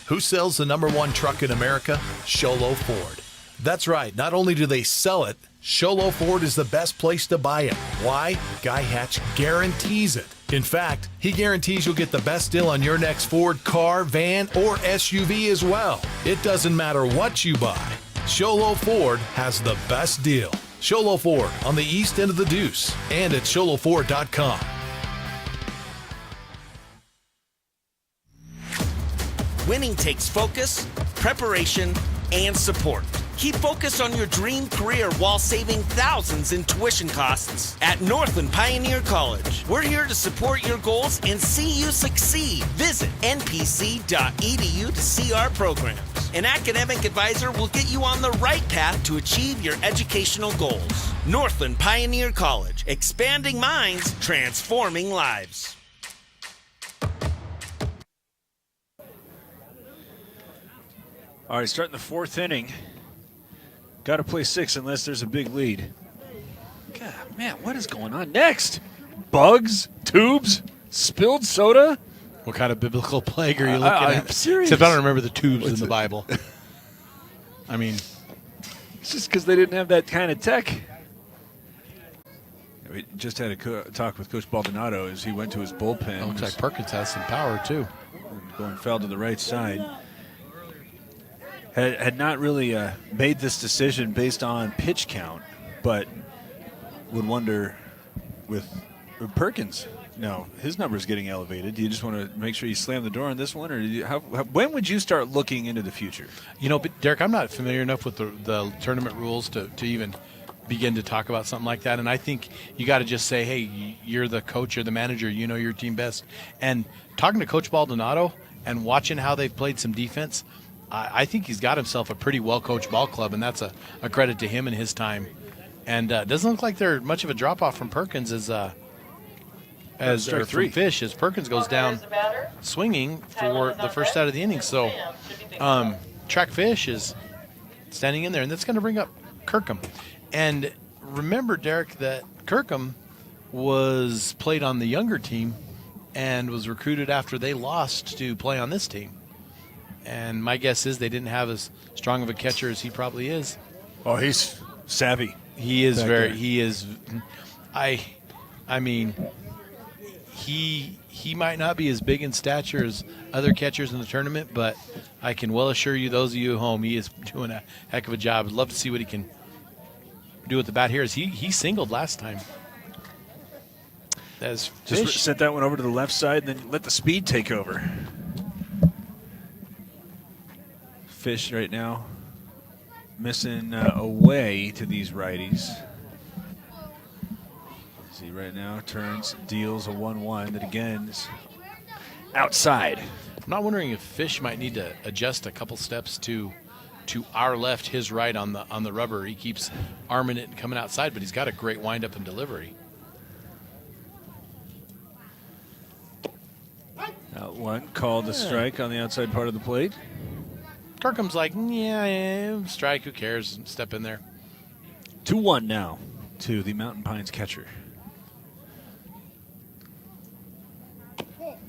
I: Who sells the #1 truck in America? Sholo Ford. That's right. Not only do they sell it, Sholo Ford is the best place to buy it. Why? Guy Hatch guarantees it. In fact, he guarantees you'll get the best deal on your next Ford car, van, or SUV as well. It doesn't matter what you buy. Sholo Ford has the best deal. Sholo Ford on the east end of the Deuce and at sholoford.com.
A: Winning takes focus, preparation, and support. Keep focus on your dream career while saving thousands in tuition costs at Northland Pioneer College. We're here to support your goals and see you succeed. Visit npc.edu to see our programs. An academic advisor will get you on the right path to achieve your educational goals. Northland Pioneer College, expanding minds, transforming lives.
F: All right, starting the 4th inning. Got to play 6 unless there's a big lead. God, man, what is going on next? Bugs? Tubes? Spilled soda?
G: What kind of biblical plague are you looking at?
F: I'm serious.
G: Except I don't remember the tubes in the Bible. I mean,
F: it's just because they didn't have that kind of tech. We just had a talk with Coach Baldonado as he went to his bullpen.
G: Looks like Perkins has some power, too.
F: Going foul to the right side. Had not really made this decision based on pitch count, but would wonder with Perkins. No, his number's getting elevated. Do you just want to make sure you slam the door on this one, or when would you start looking into the future?
G: You know, but Derek, I'm not familiar enough with the tournament rules to even begin to talk about something like that. And I think you got to just say, hey, you're the coach or the manager, you know your team best. And talking to Coach Baldonado and watching how they've played some defense, I think he's got himself a pretty well-coached ball club, and that's a credit to him and his time. And it doesn't look like they're much of a drop-off from Perkins as from Fish, as Perkins goes down swinging for the first out of the inning. So Track Fish is standing in there, and that's going to bring up Kirkham. And remember, Derek, that Kirkham was played on the younger team and was recruited after they lost to play on this team. And my guess is they didn't have as strong of a catcher as he probably is.
F: Oh, he's savvy.
G: He is very. He is. I mean, he might not be as big in stature as other catchers in the tournament, but I can well assure you, those of you at home, he is doing a heck of a job. I'd love to see what he can do with the bat here. As he singled last time. As
F: just
G: Fish
F: sent that one over to the left side, and then let the speed take over. Fish right now missing away to these righties. See right now turns, deals a 1-1 that again is outside.
G: I'm not wondering if Fish might need to adjust a couple steps to our left, his right on the rubber. He keeps arming it and coming outside, but he's got a great windup and delivery.
F: Out one, called a strike on the outside part of the plate.
G: Kirkham's like, yeah, strike, who cares? Step in there.
F: 2-1 now to the Mountain Pines catcher.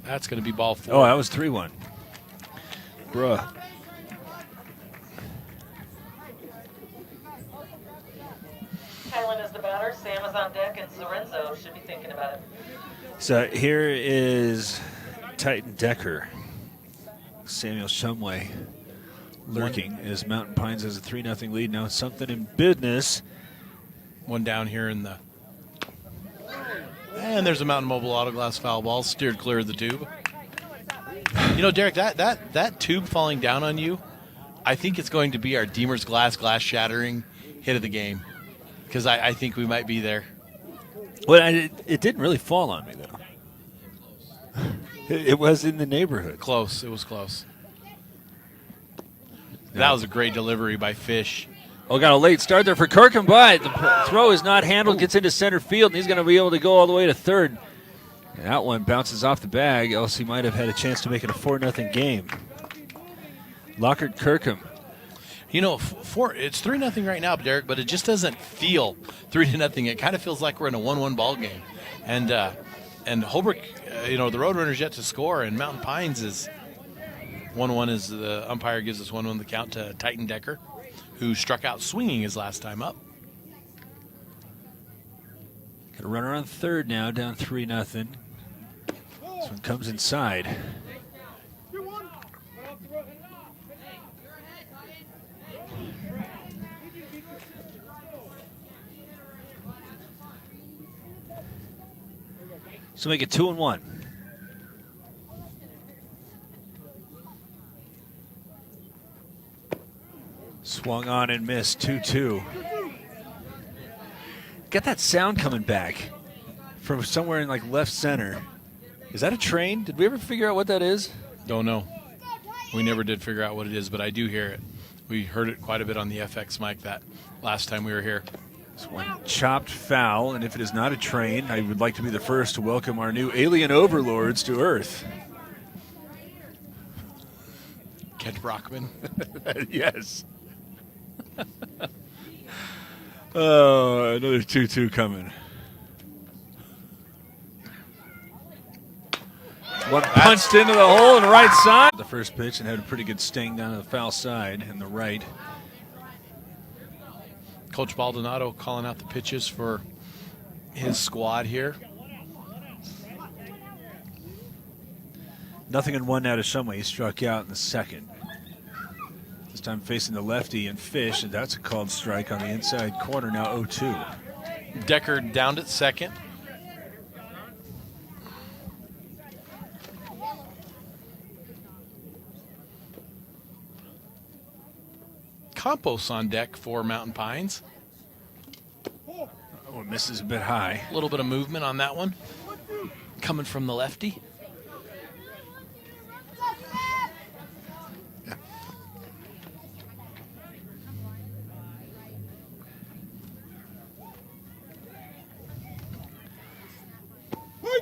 G: That's going to be ball 4.
F: Oh, that was 3-1. Bruh.
L: Kylan is the batter. Sam is on deck, and Lorenzo should be thinking about it.
F: So here is Titan Decker. Samuel Shumway lurking as Mountain Pines has a 3-0 lead. Now something in business.
G: One down here in the... And there's a Mountain Mobile Auto Glass foul ball, steered clear of the tube. You know, Derek, that tube falling down on you, I think it's going to be our Deemer's glass shattering hit of the game. Because I think we might be there.
F: Well, it didn't really fall on me, though. It was in the neighborhood.
G: Close. It was close. That was a great delivery by Fish.
F: Oh, got a late start there for Kirkham, but the throw is not handled, gets into center field, and he's going to be able to go all the way to third. And that one bounces off the bag, else he might have had a chance to make it a 4-0 game. Lockhart Kirkham.
G: You know, it's 3-0 right now, Derek, but it just doesn't feel 3-0. It kind of feels like we're in a 1-1 ball game. And Holbrook, the Roadrunners yet to score, and Mountain Pines is 1-1 as the umpire gives us 1-1 the count to Titan Decker, who struck out swinging his last time up.
F: Got a runner on third now, down 3-0. This one comes inside. So make it 2-1. Swung on and missed, 2-2. Got that sound coming back from somewhere in like left center. Is that a train? Did we ever figure out what that is?
G: Don't know. We never did figure out what it is, but I do hear it. We heard it quite a bit on the FX mic that last time we were here.
F: It's one chopped foul, and if it is not a train, I would like to be the first to welcome our new alien overlords to Earth.
G: Kent Brockman.
F: Yes. Oh, another 2-2 coming. One punched into the hole on the right side. The first pitch and had a pretty good sting down to the foul side and the right.
G: Coach Baldonado calling out the pitches for his squad here.
F: 0-1 now to Shumway. He struck out in the second. This time facing the lefty and Fish, and that's a called strike on the inside corner, now 0-2.
G: Decker downed at second. Campos on deck for Mountain Pines.
F: Oh, misses a bit high.
G: A little bit of movement on that one. Coming from the lefty.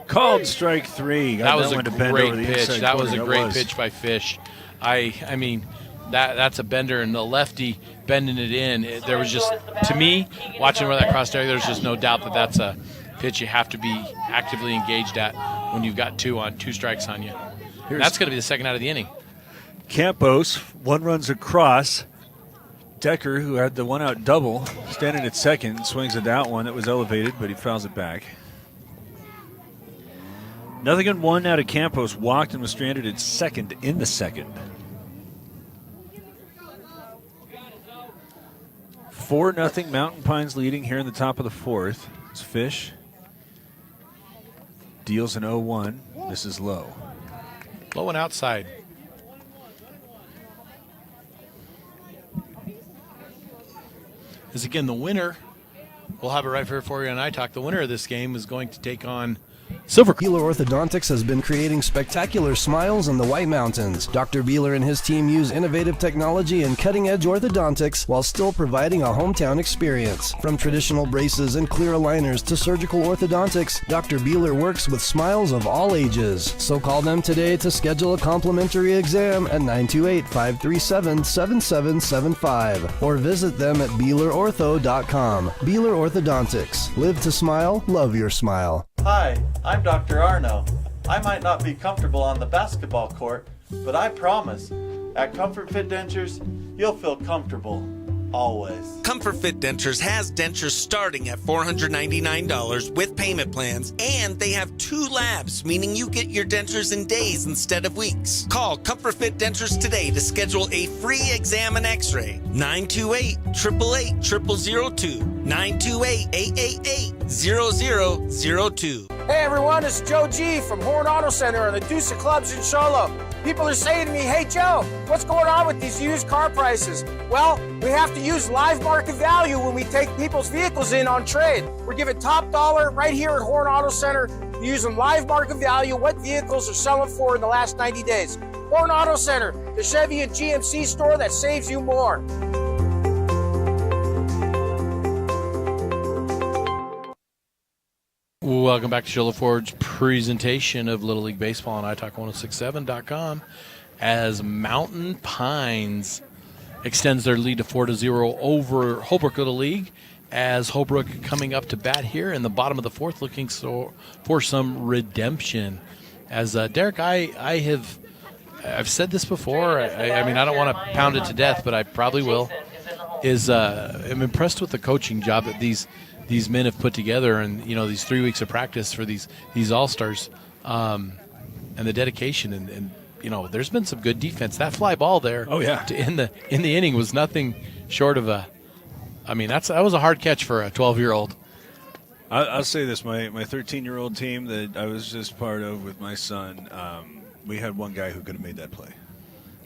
F: Called strike 3.
G: That was a great pitch. That was a great pitch by Fish. I mean, that's a bender, and the lefty bending it in. There was just, to me, watching where that crossed there, there's just no doubt that that's a pitch you have to be actively engaged at when you've got two strikes on you. That's going to be the second out of the inning.
F: Campos, one runs across. Decker, who had the one-out double, standing at second, swings at that one that was elevated, but he fouls it back. 0-1 now to Campos. Walked and was stranded at second in the second. 4-0 Mountain Pines leading here in the top of the fourth. It's Fish. Deals an 0-1. This is low.
G: Low and outside. As again, the winner, we'll have it right here for you on iTalk. The winner of this game is going to take on Silver.
C: Beeler Orthodontics has been creating spectacular smiles in the White Mountains. Dr. Beeler and his team use innovative technology and cutting-edge orthodontics while still providing a hometown experience. From traditional braces and clear aligners to surgical orthodontics, Dr. Beeler works with smiles of all ages. So call them today to schedule a complimentary exam at 928-537-7775 or visit them at BeelerOrtho.com. Beeler Orthodontics. Live to smile, love your smile.
D: Hi, I'm Dr. Arno. I might not be comfortable on the basketball court, but I promise, At Comfort Fit Dentures, you'll feel comfortable always.
A: Comfort Fit Dentures has dentures starting at $499 with payment plans, and they have 2 labs, meaning you get your dentures in days instead of weeks. Call Comfort Fit Dentures today to schedule a free exam and x-ray. 928-888-0002. 928-888-0002.
E: Hey everyone, it's Joe G from Horn Auto Center and the Deuce Clubs in Sholo. People are saying to me, hey Joe, what's going on with these used car prices? Well, we have to use live market value when we take people's vehicles in on trade. We're giving top dollar right here at Horn Auto Center, using live market value, what vehicles are selling for in the last 90 days. Horn Auto Center, the Chevy and GMC store that saves you more.
G: Welcome back to Sholo Ford's presentation of Little League Baseball on iTalk1067.com as Mountain Pines extends their lead to 4-0 over Holbrook Little League, as Holbrook coming up to bat here in the bottom of the 4th looking for some redemption. As Derek, I've said this before, I mean, I don't want to pound it to death, but I probably will, I'm impressed with the coaching job that these men have put together, and these 3 weeks of practice for these All-Stars, and the dedication, and there's been some good defense. That fly ball there, in the inning was nothing short of a. I mean, that was a hard catch for a 12-year-old.
F: I'll say this: my 13-year-old team that I was just part of with my son, we had one guy who could have made that play.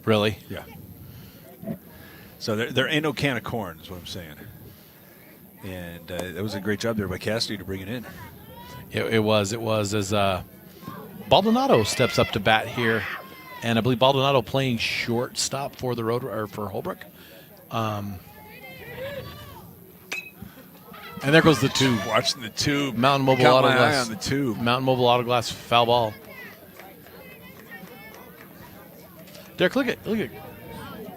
G: Really?
F: Yeah. So there ain't no can of corn, is what I'm saying. And it was a great job there by Cassidy to bring it in.
G: It was as Baldonado steps up to bat here, and I believe Baldonado playing shortstop for the road or for Holbrook. And there goes the tube.
F: Watching the tube.
G: Mountain Mobile
F: Got
G: Auto
F: my
G: Glass.
F: eye on the tube.
G: Mountain Mobile Auto Glass foul ball. Derek, look at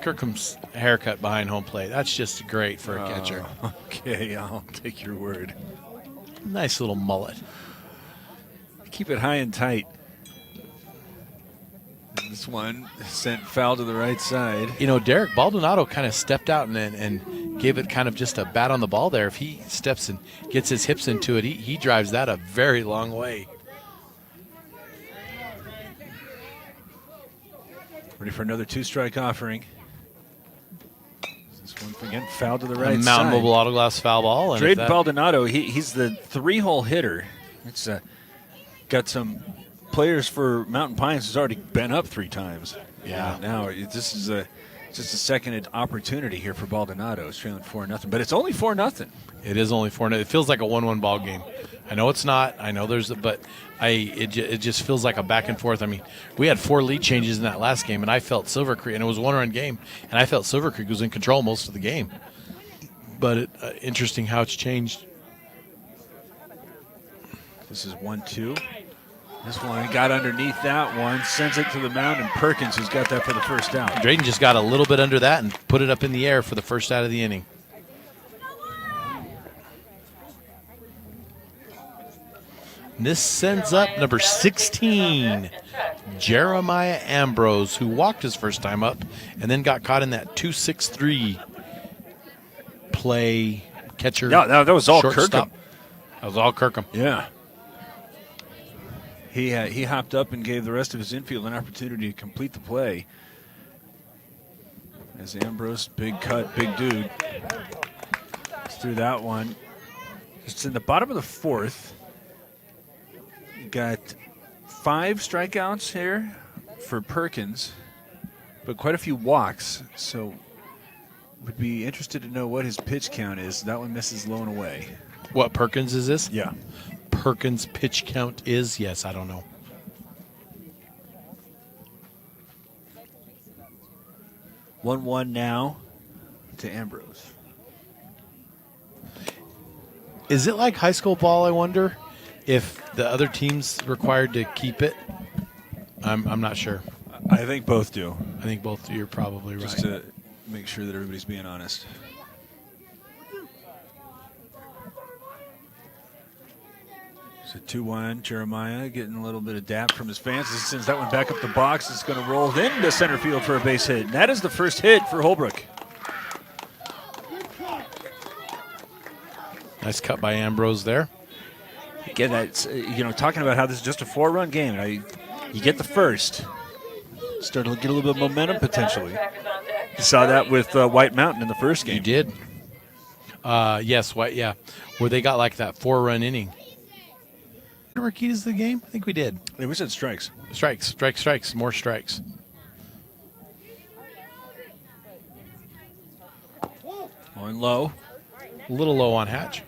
G: Kirkham's haircut behind home plate. That's just great for a catcher.
F: Okay, I'll take your word.
G: Nice little mullet.
F: Keep it high and tight. And this one sent foul to the right side.
G: Derek Baldonado kind of stepped out and gave it kind of just a bat on the ball there. If he steps and gets his hips into it, he drives that a very long way.
F: Ready for another 2-strike offering. This one again foul to the right side.
G: Mountain Mobile Auto Glass foul ball. And
F: Drayden Baldonado, he's the 3-hole hitter. It's got some players for Mountain Pines who's already been up 3 times.
G: Yeah.
F: Now this is just a second opportunity here for Baldonado. It's trailing 4-0, but it's only 4-0.
G: It is only 4-0. It feels like a 1-1 ball game. I know it's not. I know it just feels like a back and forth. I mean, we had 4 lead changes in that last game, and I felt Silver Creek, and it was a 1-run game, and I felt Silver Creek was in control most of the game. But interesting how it's changed.
F: This is 1-2. This one got underneath that one, sends it to the mound, and Perkins, who's got that for the first out.
G: Drayden just got a little bit under that and put it up in the air for the first out of the inning. And this sends up number 16, Jeremiah Ambrose, who walked his first time up and then got caught in that 2-6-3 play catcher.
F: Yeah, that was all
G: shortstop.
F: Kirkham.
G: That was all Kirkham.
F: Yeah. He hopped up and gave the rest of his infield an opportunity to complete the play. As Ambrose, big cut, big dude, threw that one. It's in the bottom of the 4th. Got 5 strikeouts here for Perkins, but quite a few walks. So would be interested to know what his pitch count is. That one misses low and away.
G: What Perkins is this?
F: Yeah.
G: Perkins' pitch count is? Yes, I don't know.
F: One now to Ambrose.
G: Is it like high school ball, I wonder, if the other team's required to keep it? I'm not sure.
F: I think both do.
G: I think both. You're probably right.
F: Just to make sure that everybody's being honest. So 2-1, Jeremiah getting a little bit of dap from his fans. As sends that one back up the box. It's going to roll into center field for a base hit. And that is the first hit for Holbrook.
G: Nice cut by Ambrose there.
F: Again, that's, talking about how this is just a 4-run game. You get the first. Start to get a little bit of momentum potentially. You saw that with White Mountain in the first game.
G: You did. Yes, White, yeah. Where they got like that 4-run inning. Marquitas the game? I think we did.
F: Yeah, we said strikes.
G: Strikes. More strikes.
F: Going low.
G: A little low on Hatch.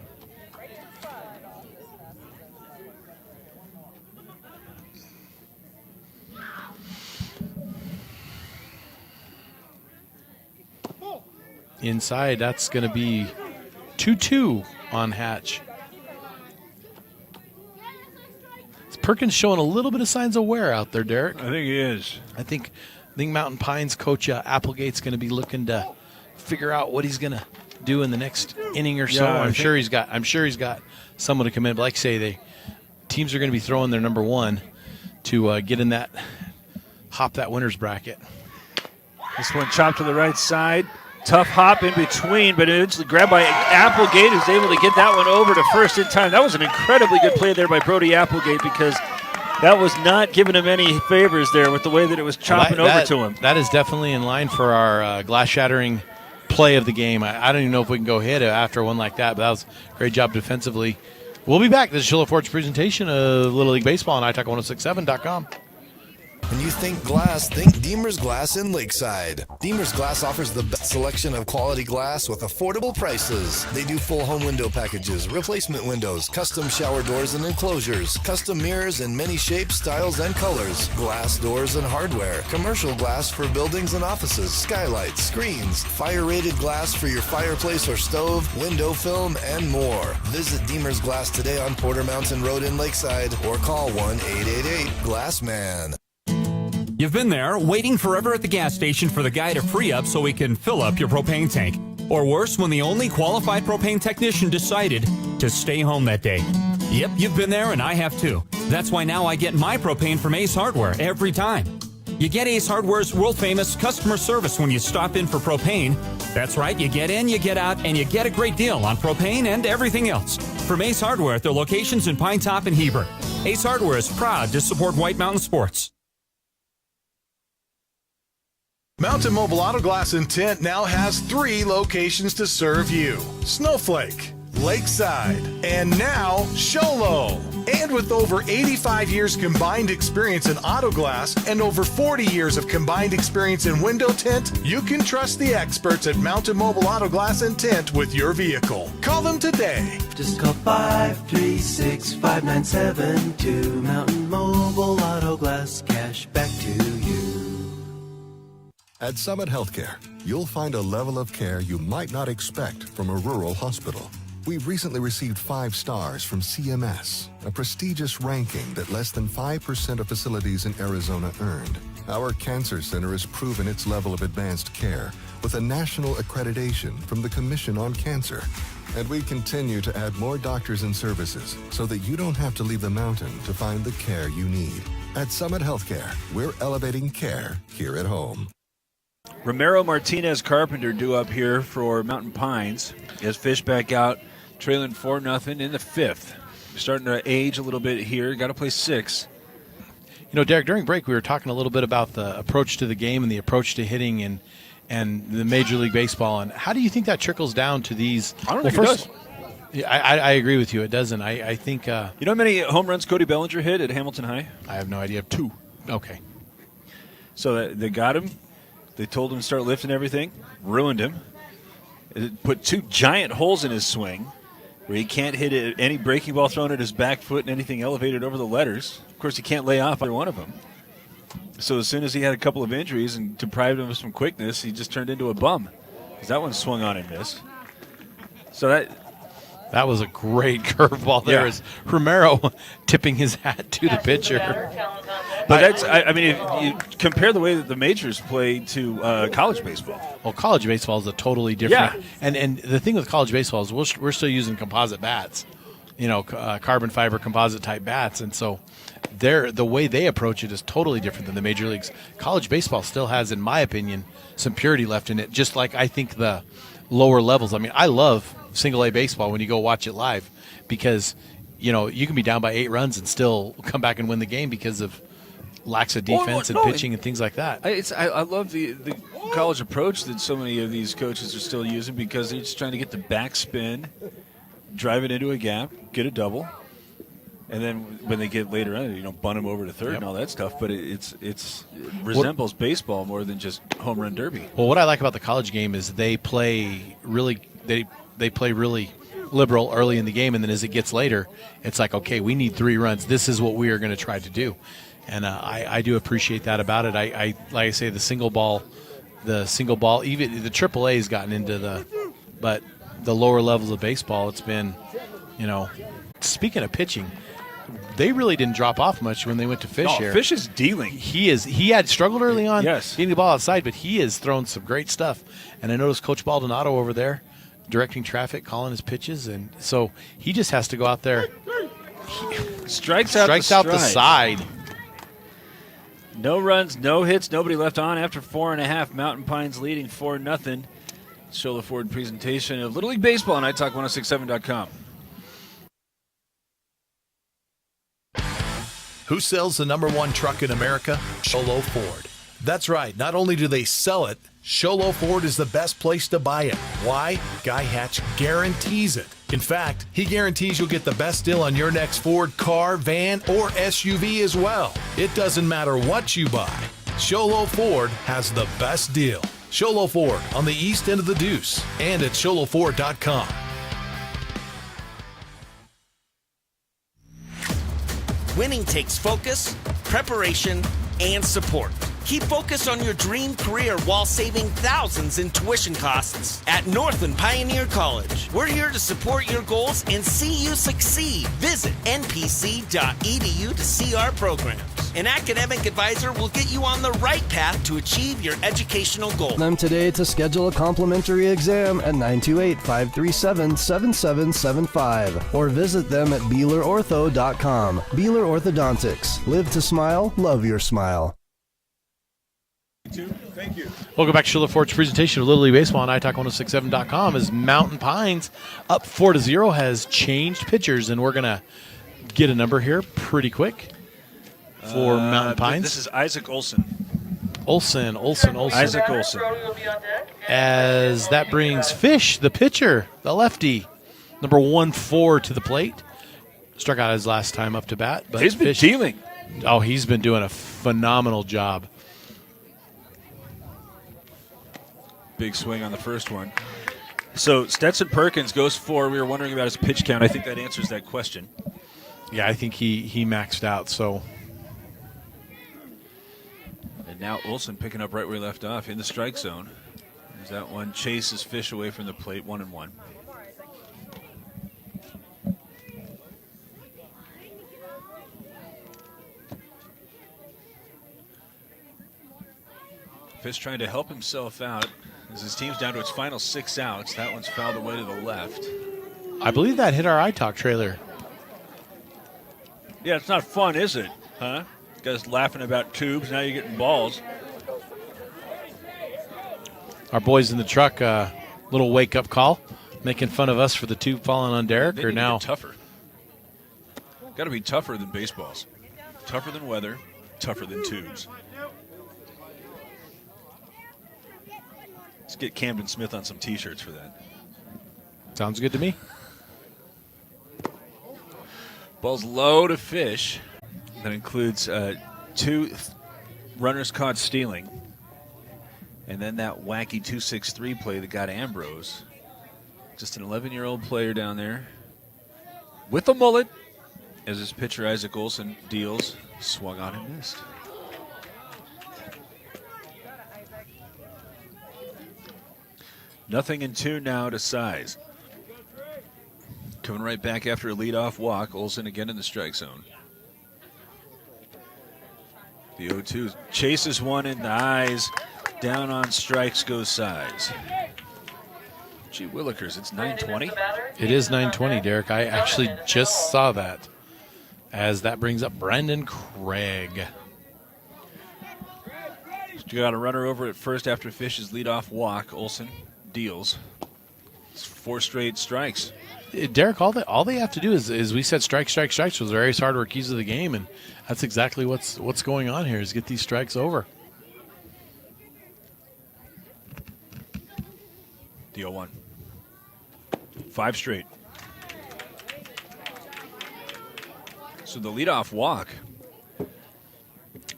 G: Inside, that's going to be 2-2 on Hatch. Perkins showing a little bit of signs of wear out there, Derek.
F: I think he is.
G: I think Mountain Pines coach Applegate's going to be looking to figure out what he's going to do in the next inning or so.
F: Yeah,
G: I'm sure he's got someone to come in. But like I say, teams are going to be throwing their number one to get in that hop that winner's bracket.
F: This one chopped to the right side. Tough hop in between, but it's grabbed by Applegate, who's able to get that one over to first in time. That was an incredibly good play there by Brody Applegate, because that was not giving him any favors there with the way that it was chopping over to him.
G: That is definitely in line for our glass-shattering play of the game. I don't even know if we can go hit it after one like that, but that was a great job defensively. We'll be back. This is Schiller Ford's presentation of Little League Baseball on iTalk1067.com.
B: When you think glass, think Deemer's Glass in Lakeside. Deemer's Glass offers the best selection of quality glass with affordable prices. They do full home window packages, replacement windows, custom shower doors and enclosures, custom mirrors in many shapes, styles, and colors, glass doors and hardware, commercial glass for buildings and offices, skylights, screens, fire-rated glass for your fireplace or stove, window film, and more. Visit Deemer's Glass today on Porter Mountain Road in Lakeside or call 1-888-GLASSMAN.
H: You've been there, waiting forever at the gas station for the guy to free up so he can fill up your propane tank. Or worse, when the only qualified propane technician decided to stay home that day. Yep, you've been there, and I have too. That's why now I get my propane from Ace Hardware every time. You get Ace Hardware's world-famous customer service when you stop in for propane. That's right, you get in, you get out, and you get a great deal on propane and everything else. From Ace Hardware at their locations in Pine Top and Heber. Ace Hardware is proud to support White Mountain Sports.
I: Mountain Mobile Auto Glass and Tint now has 3 locations to serve you: Snowflake, Lakeside, and now Sholo. And with over 85 years combined experience in auto glass and over 40 years of combined experience in window tint, you can trust the experts at Mountain Mobile Auto Glass and Tint with your vehicle. Call them today.
J: Just call 536-5972. Mountain Mobile Auto Glass, cash back to you.
K: At Summit Healthcare, you'll find a level of care you might not expect from a rural hospital. We've recently received 5 stars from CMS, a prestigious ranking that less than 5% of facilities in Arizona earned. Our cancer center has proven its level of advanced care with a national accreditation from the Commission on Cancer. And we continue to add more doctors and services so that you don't have to leave the mountain to find the care you need. At Summit Healthcare, we're elevating care here at home.
F: Romero Martinez Carpenter due up here for Mountain Pines as Fish back out, trailing 4-0 in the 5th. Starting to age a little bit here. Got to play 6.
G: You know, Derek, during break we were talking a little bit about the approach to the game and the approach to hitting and the Major League Baseball. And how do you think that trickles down to these?
F: I don't think it does.
G: I agree with you. It doesn't. I think.
F: You know how many home runs Cody Bellinger hit at Hamilton High?
G: I have no idea. 2. Okay.
F: So they got him. They told him to start lifting everything. Ruined him. It put 2 giant holes in his swing where he can't hit any breaking ball thrown at his back foot and anything elevated over the letters. Of course, he can't lay off either one of them. So as soon as he had a couple of injuries and deprived him of some quickness, he just turned into a bum. Because that one swung on and missed. So
G: that was a great curveball there.
F: Yeah.
G: As Romero tipping his hat to the pitcher.
F: But that's, I mean, if you compare the way that the majors play to college baseball.
G: Well, college baseball is a totally different.
F: Yeah.
G: And the thing with college baseball is we're still using composite bats. carbon fiber composite type bats, and so the way they approach it is totally different than the major leagues. College baseball still has, in my opinion, some purity left in it, just like I think the lower levels. I mean, I love single A baseball when you go watch it live because you can be down by 8 runs and still come back and win the game because of lax of defense and pitching and things like that.
F: I love the college approach that so many of these coaches are still using because they're just trying to get the backspin, drive it into a gap, get a double, and then when they get later on, bunt them over to third and all that stuff. But it resembles baseball more than just home run derby.
G: Well, what I like about the college game is they play really liberal early in the game, and then as it gets later, it's like, okay, we need 3 runs. This is what we are going to try to do. And I do appreciate that about it. I like I say, the single ball, even the AAA has gotten into but the lower levels of baseball, it's been, speaking of pitching, they really didn't drop off much when they went to Fish here.
F: Fish is dealing.
G: He had struggled early on getting the ball outside, but he has thrown some great stuff. And I noticed Coach Baldonado over there directing traffic, calling his pitches, and so he just has to go out there.
F: Strikes out
G: the side.
F: No runs, no hits, nobody left on after 4.5. Mountain Pines leading 4-0. Shola Ford presentation of Little League Baseball on iTalk1067.com.
I: Who sells the #1 truck in America? Shola Ford. That's right. Not only do they sell it, Shola Ford is the best place to buy it. Why? Guy Hatch guarantees it. In fact, he guarantees you'll get the best deal on your next Ford car, van, or SUV as well. It doesn't matter what you buy. Shola Ford has the best deal. Shola Ford on the east end of the Deuce and at SholaFord.com.
A: Winning takes focus, preparation, and support. Keep focus on your dream career while saving thousands in tuition costs at Northland Pioneer College. We're here to support your goals and see you succeed. Visit npc.edu to see our programs. An academic advisor will get you on the right path to achieve your educational goals.
C: Them today to schedule a complimentary exam at 928-537-7775 or visit them at BeelerOrtho.com. Beeler Orthodontics. Live to smile, love your smile.
I: Thank you.
G: Welcome back to Shola Ford's presentation of Little League Baseball on iTalk1067.com as Mountain Pines up 4-0 has changed pitchers, and we're going to get a number here pretty quick for Mountain Pines.
F: This is Isaac Olson.
G: Olson.
F: Isaac Olson.
G: As that brings Fish, the pitcher, the lefty, number 1-4 to the plate. Struck out his last time up to bat. But
F: he's been dealing.
G: Oh, he's been doing a phenomenal job.
F: Big swing on the first one. So Stetson Perkins goes 4. We were wondering about his pitch count. I think that answers that question.
G: Yeah, I think he maxed out. So,
F: and now Olson picking up right where he left off in the strike zone. As that one chases Fish away from the plate, 1-1. Fish trying to help himself out as his team's down to its final 6 outs. That one's fouled away to the left.
G: I believe that hit our iTalk trailer.
F: Yeah, it's not fun, is it? Huh? Guys laughing about tubes. Now you're getting balls.
G: Our boys in the truck, little wake-up call, making fun of us for the tube falling on Derek.
F: They
G: or now
F: tougher. Got to be tougher than baseballs. Tougher than weather. Tougher than tubes. Let's get Camden Smith on some T-shirts for that.
G: Sounds good to me.
F: Ball's low to Fish. That includes 2 runners caught stealing. And then that wacky 2-6-3 play that got Ambrose. Just an 11-year-old player down there with a mullet as his pitcher Isaac Olson deals. Swung on and missed. Nothing in 2 now to Size. Coming right back after a leadoff walk. Olson again in the strike zone. The 0-2 chases one in the eyes. Down on strikes goes Size. Gee willikers, it's 9:20.
G: It is 9:20, Derek. I actually just saw that as that brings up Brandon Craig.
F: You got a runner over at first after Fish's leadoff walk. Olson deals. It's 4 straight strikes.
G: Derek, all they have to do is we said strikes was the Ace Hardware keys of the game, and that's exactly what's going on here is get these strikes over.
F: The 0-1. 5 straight. So the leadoff walk.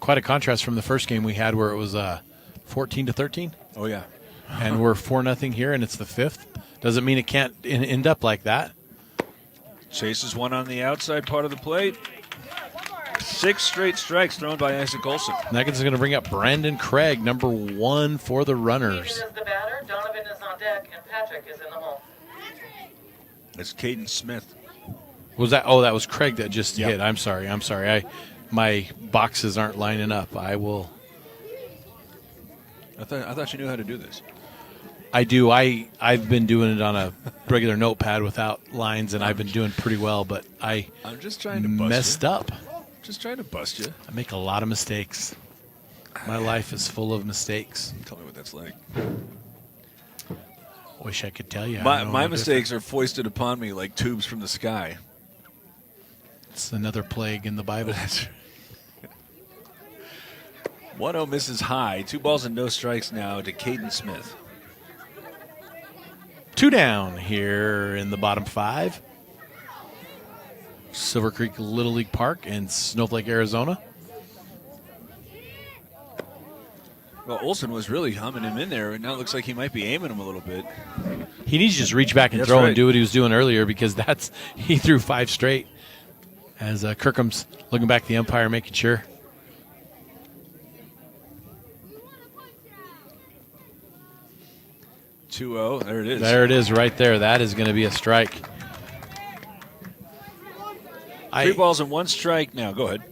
G: Quite a contrast from the first game we had where it was 14-13.
F: Oh, yeah.
G: And we're 4-0 here, and it's the 5th. Doesn't mean it can't end up like that.
F: Chases one on the outside part of the plate. 6 straight strikes thrown by Isaac Olson.
G: That is going to bring up Brandon Craig, number 1 for the runners.
L: Is the batter, Donovan is on deck, and Patrick is in the hole.
F: It's Caden Smith.
G: Was that? Oh, that was Craig that just hit. I'm sorry. My boxes aren't lining up. I will.
F: I thought you knew how to do this.
G: I do. I've been doing it on a regular notepad without lines, and I've been doing pretty well. But I'm
F: just trying to bust
G: messed
F: you.
G: up.
F: Just trying to bust you.
G: I make a lot of mistakes. My life is full of mistakes.
F: Tell me what that's like.
G: Wish I could tell you.
F: My mistakes are foisted upon me like tubes from the sky.
G: It's another plague in the Bible.
F: 1-0 misses high. 2 balls and no strikes now to Caden Smith.
G: 2 down here in the bottom 5. Silver Creek Little League Park in Snowflake, Arizona.
F: Well, Olson was really humming him in there, and now it looks like he might be aiming him a little bit.
G: He needs to just reach back and throw and do what he was doing earlier because he threw 5 straight. As Kirkham's looking back at the umpire, making sure.
F: (2-0). There it is.
G: There it is right there. That is going to be a strike.
F: 3 balls and 1 strike now. Go ahead.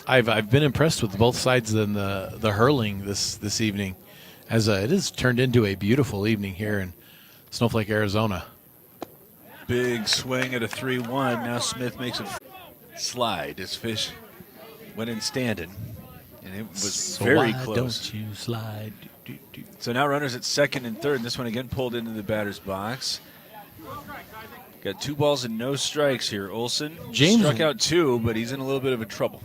G: I've been impressed with both sides in the hurling this evening, as it has turned into a beautiful evening here in Snowflake, Arizona.
F: Big swing at a 3-1. Now Smith makes a slide as Fish went in standing, and it was very close.
G: Don't you slide?
F: So now runners at second and third, and this one again pulled into the batter's box. Got 2 balls and no strikes here. Olson struck out 2, but he's in a little bit of a trouble.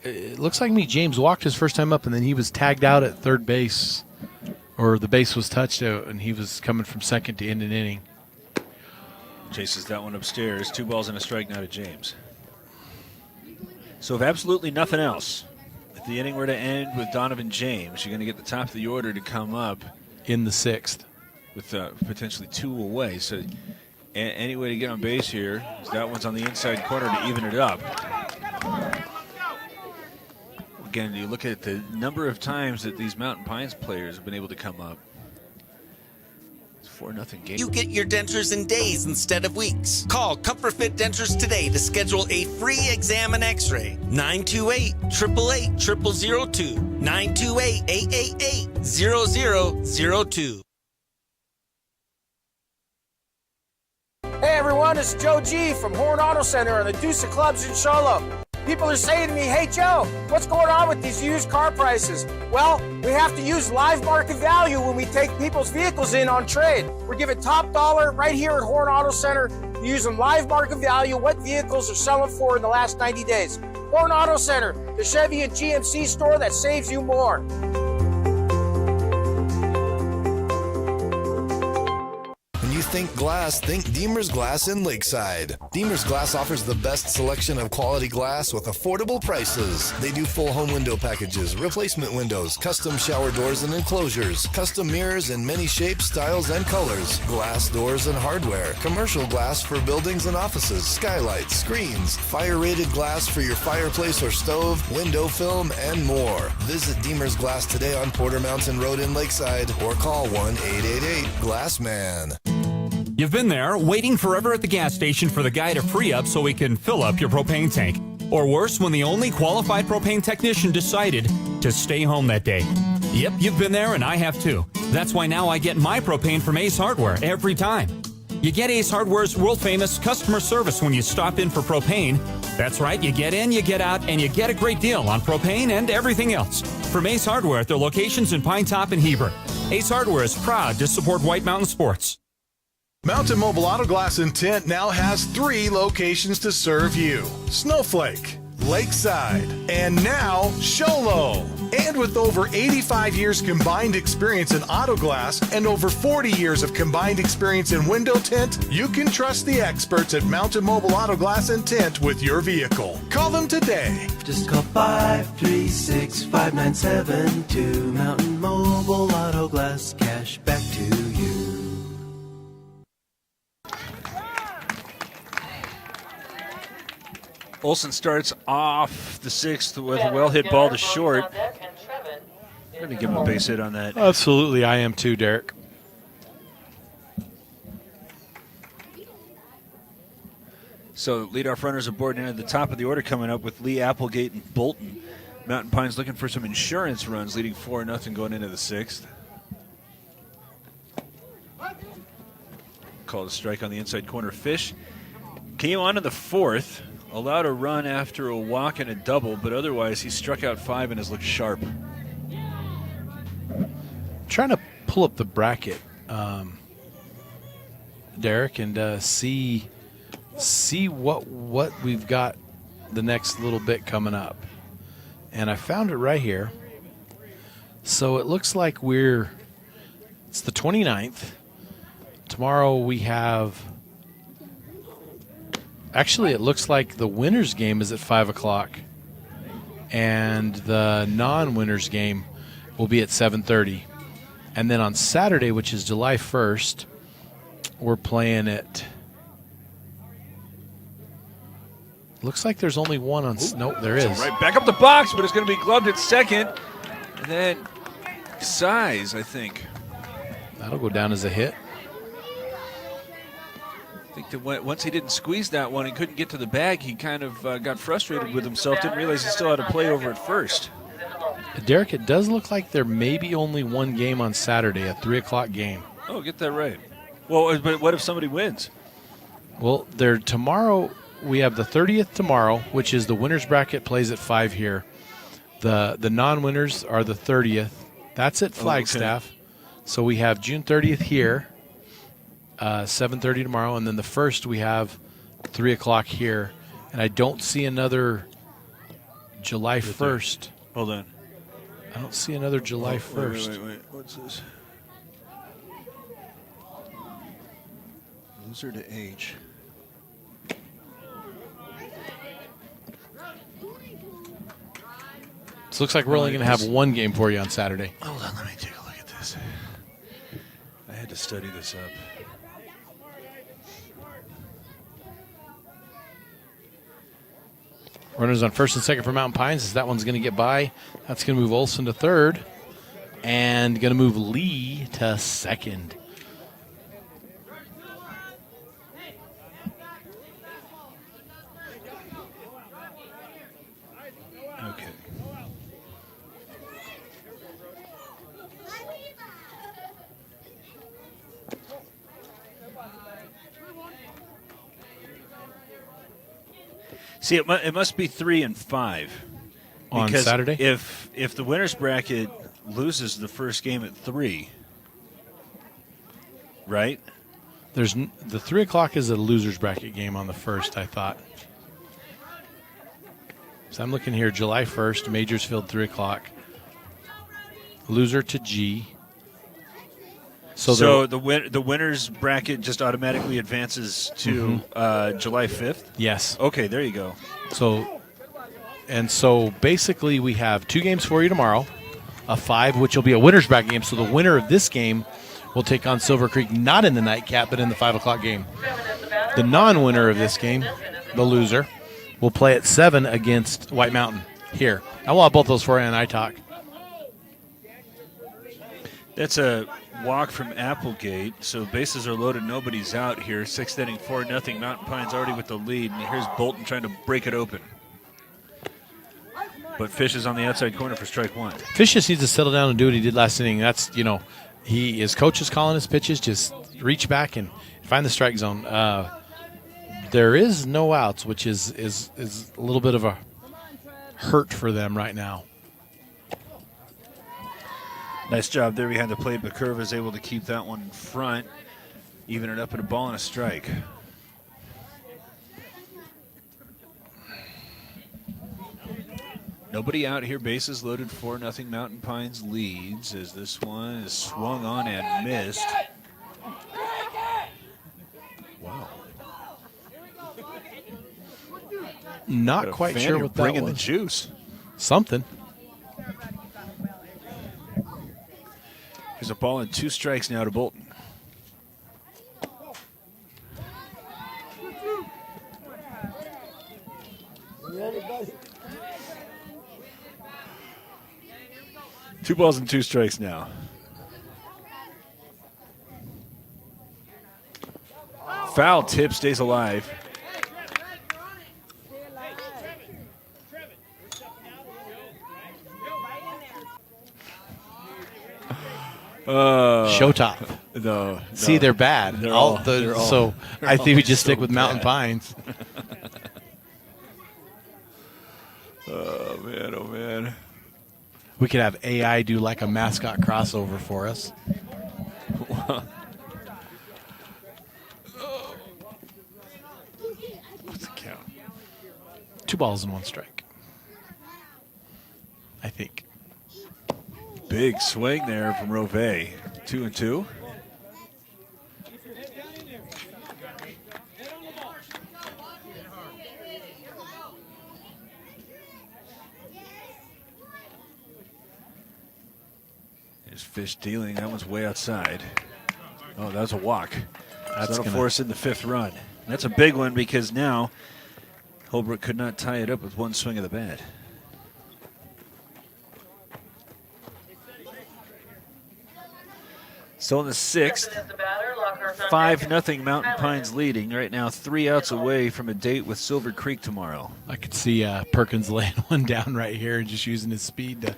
G: It looks like James walked his first time up, and then he was tagged out at third base, or the base was touched out, and he was coming from second to end an inning.
F: Chases that one upstairs. 2 balls and a strike now to James. So if absolutely nothing else, if the inning were to end with Donovan James, you're going to get the top of the order to come up
G: in the 6th
F: with potentially 2 away. So any way to get on base here is that one's on the inside corner to even it up. Again, you look at the number of times that these Mountain Pines players have been able to come up. It's 4-0 game.
A: You get your dentures in days instead of weeks. Call Comfort Fit Dentures today to schedule a free exam and x-ray. 928-888-0002. 928-888-0002.
E: Hey everyone, it's Joe G from Horn Auto Center and the Deuce of Clubs in Sholo. People are saying to me, hey Joe, what's going on with these used car prices? Well, we have to use live market value when we take people's vehicles in on trade. We're giving top dollar right here at Horn Auto Center, using live market value, what vehicles are selling for in the last 90 days. Horn Auto Center, the Chevy and GMC store that saves you more.
B: When you think glass, think Deemer's Glass in Lakeside. Deemer's Glass offers the best selection of quality glass with affordable prices. They do full home window packages, replacement windows, custom shower doors and enclosures, custom mirrors in many shapes, styles, and colors, glass doors and hardware, commercial glass for buildings and offices, skylights, screens, fire-rated glass for your fireplace or stove, window film, and more. Visit Deemer's Glass today on Porter Mountain Road in Lakeside or call 1-888-GLASSMAN.
H: You've been there, waiting forever at the gas station for the guy to free up so he can fill up your propane tank. Or worse, when the only qualified propane technician decided to stay home that day. Yep, you've been there and I have too. That's why now I get my propane from Ace Hardware every time. You get Ace Hardware's world-famous customer service when you stop in for propane. That's right, you get in, you get out, and you get a great deal on propane and everything else. From Ace Hardware at their locations in Pine Top and Heber. Ace Hardware is proud to support White Mountain Sports.
I: Mountain Mobile Auto Glass and Tint now has 3 locations to serve you: Snowflake, Lakeside, and now Sholo. And with over 85 years combined experience in auto glass and over 40 years of combined experience in window tint, you can trust the experts at Mountain Mobile Auto Glass and Tint with your vehicle. Call them today.
J: Just call 536-5972. Mountain Mobile Auto Glass, cash back to you.
F: Olson starts off the 6th with a well-hit ball to short. I'm going to give him a base hit on that.
G: Absolutely, I am too, Derek.
F: So leadoff runners aboard and at the top of the order coming up with Lee Applegate and Bolton. Mountain Pines looking for some insurance runs, leading 4-0 going into the 6th. Called a strike on the inside corner. Fish came on to the 4th. Allowed a run after a walk and a double, but otherwise he struck out 5 and has looked sharp.
G: Trying to pull up the bracket, Derek, and see what we've got the next little bit coming up. And I found it right here. So it looks like it's the 29th. Tomorrow we have... Actually, it looks like the winners game is at 5 o'clock, and the non-winners game will be at 7:30. And then on Saturday, which is July 1st, we're playing it. Looks like there's only one on. Nope, there is.
F: Right back up the box, but it's going to be gloved at second, and then Size, I think.
G: That'll go down as a hit.
F: I think that once he didn't squeeze that one and couldn't get to the bag, he kind of got frustrated with himself, didn't realize he still had to play over at first.
G: Derek, it does look like there may be only one game on Saturday, a 3 o'clock game.
F: Oh, get that right. Well, but what if somebody wins?
G: Well, tomorrow, we have the 30th tomorrow, which is the winner's bracket plays at 5 here. The non-winners are the 30th. That's at Flagstaff. Okay. So we have June 30th here. 7:30 tomorrow, and then the 1st we have 3 o'clock here, and I don't see another July 1st.
F: Hold on.
G: I don't see another July 1st.
F: Wait. What's this? Loser to H.
G: So it looks like we're only going to have one game for you on Saturday.
F: Hold on, let me take a look at this. I had to study this up.
G: Runners on 1st and 2nd for Mountain Pines, as that one's going to get by. That's going to move Olson to 3rd and going to move Lee to 2nd.
F: Okay. See, it must be 3 and 5
G: on Saturday.
F: If the winner's bracket loses the first game at 3, right?
G: There's the 3 o'clock is a loser's bracket game on the 1st, I thought. So I'm looking here, July 1st, Majorsfield 3 o'clock. Loser to G.
F: So the winner's bracket just automatically advances to July 5th?
G: Yes.
F: Okay, there you go.
G: So basically we have 2 games for you tomorrow, a 5, which will be a winner's bracket game. So the winner of this game will take on Silver Creek, not in the nightcap, but in the 5 o'clock game. The non-winner of this game, the loser, will play at 7 against White Mountain here. I will have both those for you on iTalk.
F: That's a walk from Applegate, so bases are loaded, nobody's out here. 6th inning, 4-0. Mountain Pines already with the lead, and here's Bolton trying to break it open. But Fish is on the outside corner for strike 1.
G: Fish just needs to settle down and do what he did last inning. That's, his coach is calling his pitches. Just reach back and find the strike zone. There is no outs, which is a little bit of a hurt for them right now.
F: Nice job there behind the plate, but Curve is able to keep that one in front, even it up at a ball and a strike. Nobody out here, bases loaded, 4-0 Mountain Pines leads as this one is swung on and missed. Wow.
G: Not quite sure what that was.
F: Bringing the juice.
G: Something.
F: There's a ball and 2 strikes now to Bolton. Two balls and 2 strikes now. Foul tip, stays alive.
G: Showtop.
F: No.
G: See, they're bad. So I think we just stick with Mountain Pines.
F: Oh, man, oh, man.
G: We could have AI do like a mascot crossover for us.
F: What's the count?
G: 2 balls and 1 strike. I think.
F: Big swing there from Rove. 2-2. There's Fish dealing. That one's way outside. Oh, that was a walk.
G: That's
F: That'll
G: gonna
F: force in the 5th run. That's a big one because now Holbrook could not tie it up with one swing of the bat. So in the 6th, 5-0 Mountain Pines leading. Right now 3 outs away from a date with Silver Creek tomorrow.
G: I could see Perkins laying one down right here and just using his speed to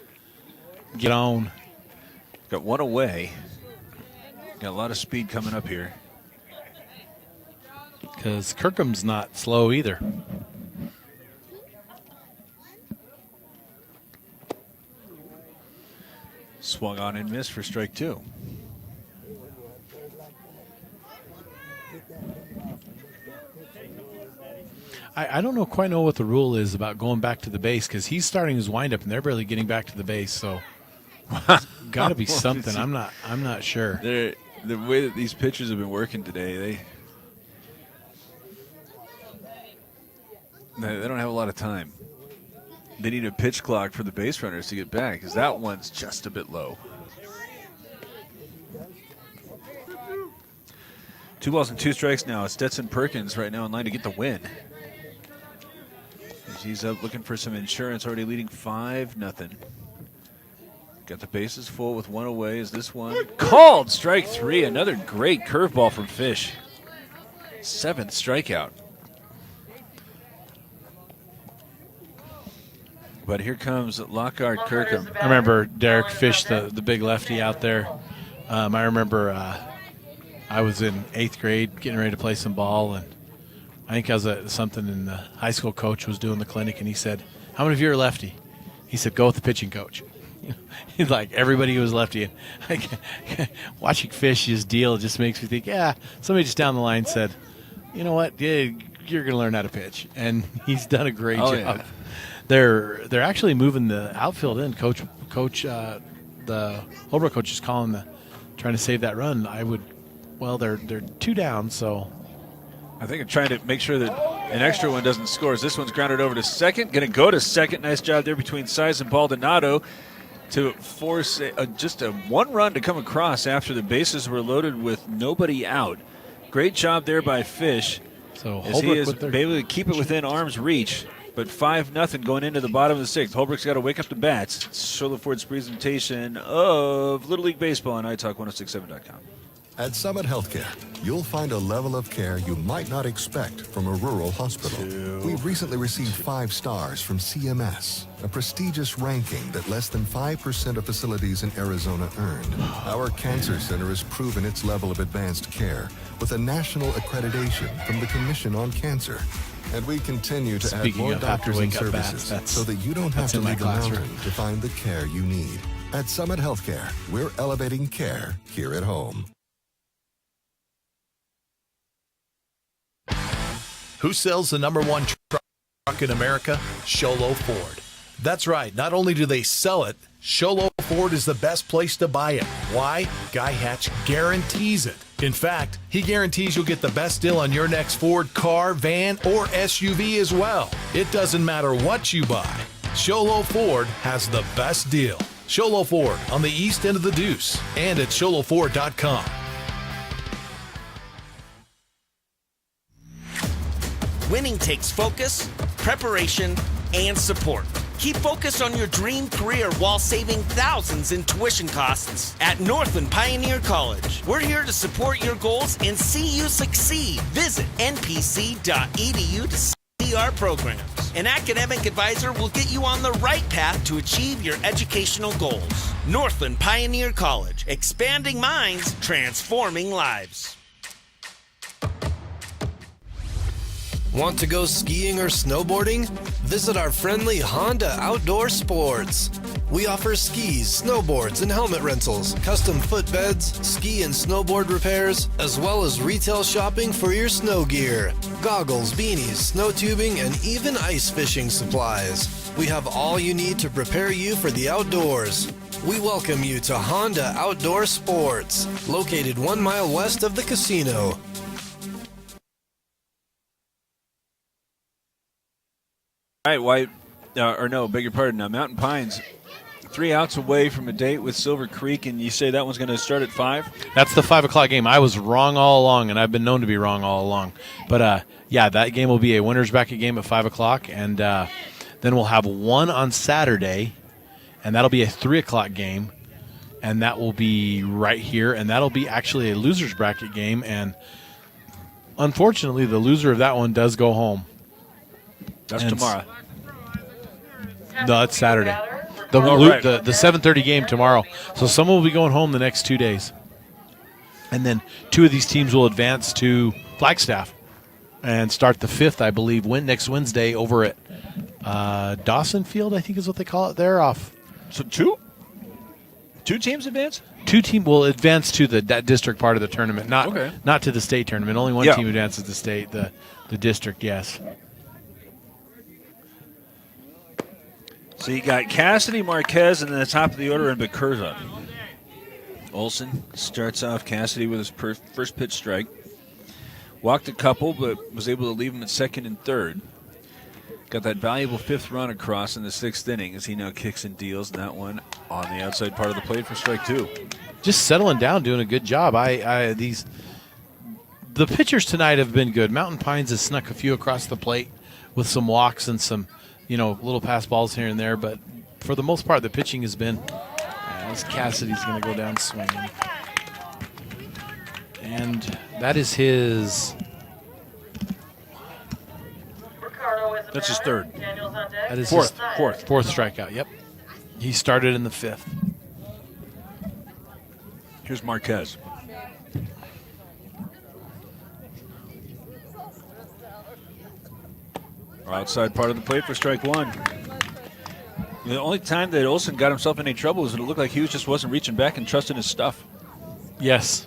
G: get on.
F: Got 1 away. Got a lot of speed coming up here.
G: Because Kirkham's not slow either.
F: Swung on and missed for strike 2.
G: I don't quite know what the rule is about going back to the base because he's starting his windup and they're barely getting back to the base. So, got to be something. I'm not sure.
F: The way that these pitchers have been working today, they don't have a lot of time. They need a pitch clock for the base runners to get back because that one's just a bit low. 2 balls and 2 strikes now. Stetson Perkins right now in line to get the win. He's up looking for some insurance, already leading 5-0. Got the bases full with 1 away. Is this one called? Strike 3. Another great curveball from Fish. 7th strikeout. But here comes Lockhart Kirkham.
G: I remember Derek Fish, the big lefty out there. I remember I was in 8th grade getting ready to play some ball, and I think I was at something, and the high school coach was doing the clinic, and he said, "How many of you are lefty?" He said, "Go with the pitching coach." He's like, everybody was lefty. And watching Fish just deal just makes me think, yeah, somebody just down the line said, you know what, yeah, you're going to learn how to pitch. And he's done a great job.
F: Yeah.
G: They're actually moving the outfield in. Coach, the Holbrook coach is trying to save that run. They're 2 down, so.
F: I think I'm trying to make sure that an extra one doesn't score. As this one's grounded over to second. Going to go to second. Nice job there between Size and Baldonado to force just a 1 run to come across after the bases were loaded with nobody out. Great job there by Fish.
G: So
F: as he is able to keep it within arm's reach. But 5-0 going into the bottom of the 6th. Holbrook's got to wake up the bats. It's Sherlock Ford's presentation of Little League Baseball on iTalk1067.com.
K: At Summit Healthcare, you'll find a level of care you might not expect from a rural hospital. We've recently received 5 stars from CMS, a prestigious ranking that less than 5% of facilities in Arizona earned. Our cancer center has proven its level of advanced care with a national accreditation from the Commission on Cancer. And we continue to add more doctors and services so that you don't have to leave the mountain to find the care you need. At Summit Healthcare, we're elevating care here at home.
I: Who sells the #1 truck in America? Sholo Ford. That's right. Not only do they sell it, Sholo Ford is the best place to buy it. Why? Guy Hatch guarantees it. In fact, he guarantees you'll get the best deal on your next Ford car, van, or SUV as well. It doesn't matter what you buy. Sholo Ford has the best deal. Sholo Ford on the east end of the Deuce and at sholoford.com.
A: Winning takes focus, preparation, and support. Keep focused on your dream career while saving thousands in tuition costs at Northland Pioneer College. We're here to support your goals and see you succeed. Visit npc.edu to see our programs. An academic advisor will get you on the right path to achieve your educational goals. Northland Pioneer College, expanding minds, transforming lives.
B: Want to go skiing or snowboarding? Visit our friendly Honda Outdoor Sports. We offer skis, snowboards, and helmet rentals, custom footbeds, ski and snowboard repairs, as well as retail shopping for your snow gear, goggles, beanies, snow tubing, and even ice fishing supplies. We have all you need to prepare you for the outdoors. We welcome you to Honda Outdoor Sports, located 1 mile west of the casino.
F: All right, White, beg your pardon, Mountain Pines, 3 outs away from a date with Silver Creek, and you say that one's going to start at 5?
G: That's the 5 o'clock game. I was wrong all along, and I've been known to be wrong all along. But, that game will be a winner's bracket game at 5 o'clock, and then we'll have one on Saturday, and that'll be a 3 o'clock game, and that will be right here, and that'll be actually a loser's bracket game, and unfortunately, the loser of that one does go home.
F: That's tomorrow.
G: No, it's Saturday. The 7:30 game tomorrow. So someone will be going home the next 2 days. And then 2 of these teams will advance to Flagstaff and start the 5th, I believe, next Wednesday over at Dawson Field, I think is what they call it there off.
F: So 2? 2 teams advance?
G: 2 teams will advance to that district part of the tournament, not to the state tournament. Only one team advances to state, the district, yes.
F: So you got Cassidy, Marquez, and then the top of the order in Bacurza. Olson starts off Cassidy with his first pitch strike. Walked a couple, but was able to leave him at second and third. Got that valuable 5th run across in the 6th inning as he now kicks and deals that one on the outside part of the plate for strike 2.
G: Just settling down, doing a good job. The pitchers tonight have been good. Mountain Pines has snuck a few across the plate with some walks and some little pass balls here and there, but for the most part, the pitching has been. As Cassidy's going to go down swinging, and that is his.
F: That's his 3rd.
G: That is
F: fourth
G: strikeout. Yep, he started in the 5th.
F: Here's Marquez. Outside part of the plate for strike 1. The only time that Olson got himself in any trouble was when it looked like he just wasn't reaching back and trusting his stuff.
G: Yes.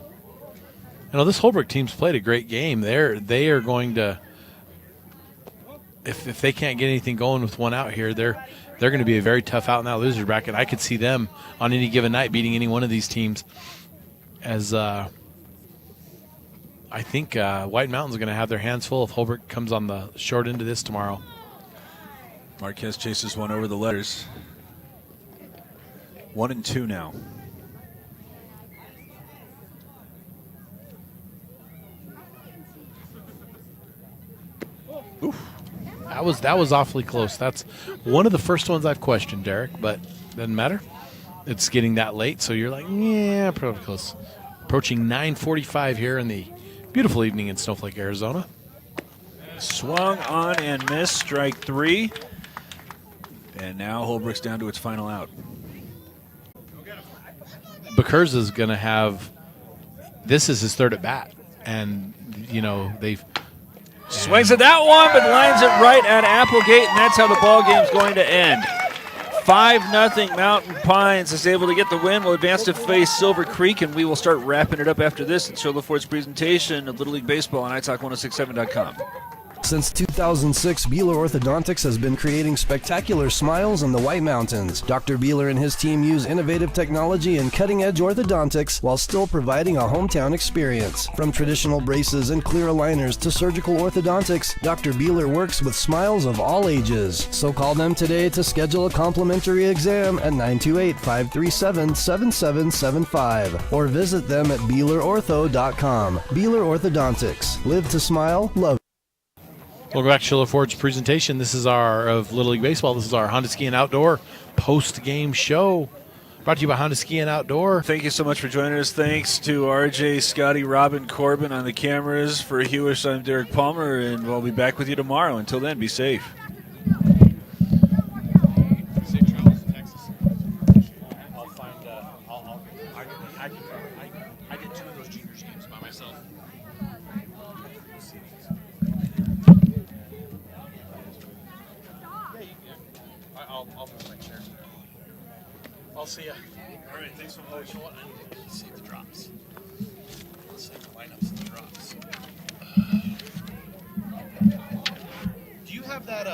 G: This Holbrook team's played a great game. They are going to, if they can't get anything going with one out here, they're going to be a very tough out in that loser bracket. I could see them on any given night beating any one of these teams. As I think White Mountain's going to have their hands full if Holbrook comes on the short end of this tomorrow.
F: Marquez chases one over the letters. 1-2 now.
G: Oof. That was awfully close. That's one of the first ones I've questioned, Derek, but doesn't matter. It's getting that late, so you're like, yeah, pretty Approaching 9:45 here in the beautiful evening in Snowflake, Arizona.
F: Swung on and missed, strike 3. And now Holbrook's down to its final out.
G: Bakurza is going to have, this is his third at bat. And, you know, they've.
F: Swings at that one, but lines it right at Applegate, and that's how the ball game's going to end. 5-0 Mountain Pines is able to get the win. We'll advance to face Silver Creek, and we will start wrapping it up after this. It's Shola Ford's presentation of Little League Baseball on iTalk1067.com.
C: Since 2006, Beeler Orthodontics has been creating spectacular smiles in the White Mountains. Dr. Beeler and his team use innovative technology and cutting-edge orthodontics while still providing a hometown experience. From traditional braces and clear aligners to surgical orthodontics, Dr. Beeler works with smiles of all ages. So call them today to schedule a complimentary exam at 928-537-7775 or visit them at BeelerOrtho.com. Beeler Orthodontics. Live to smile, love.
G: Welcome back to Shola Ford's presentation. This is our of Little League Baseball. This is our Honda Ski and Outdoor post-game show. Brought to you by Honda Ski and Outdoor.
F: Thank you so much for joining us. Thanks to RJ, Scotty, Robin, Corbin on the cameras. For Hewish, I'm Derek Palmer, and we'll be back with you tomorrow. Until then, be safe.
G: Safe travels to Texas. I'll find, I did 2 of those juniors games by myself. I'll move my chair. I'll see ya. All right, thanks for watching. I need to see the drops. Let's see the lineups and the drops. Do you have that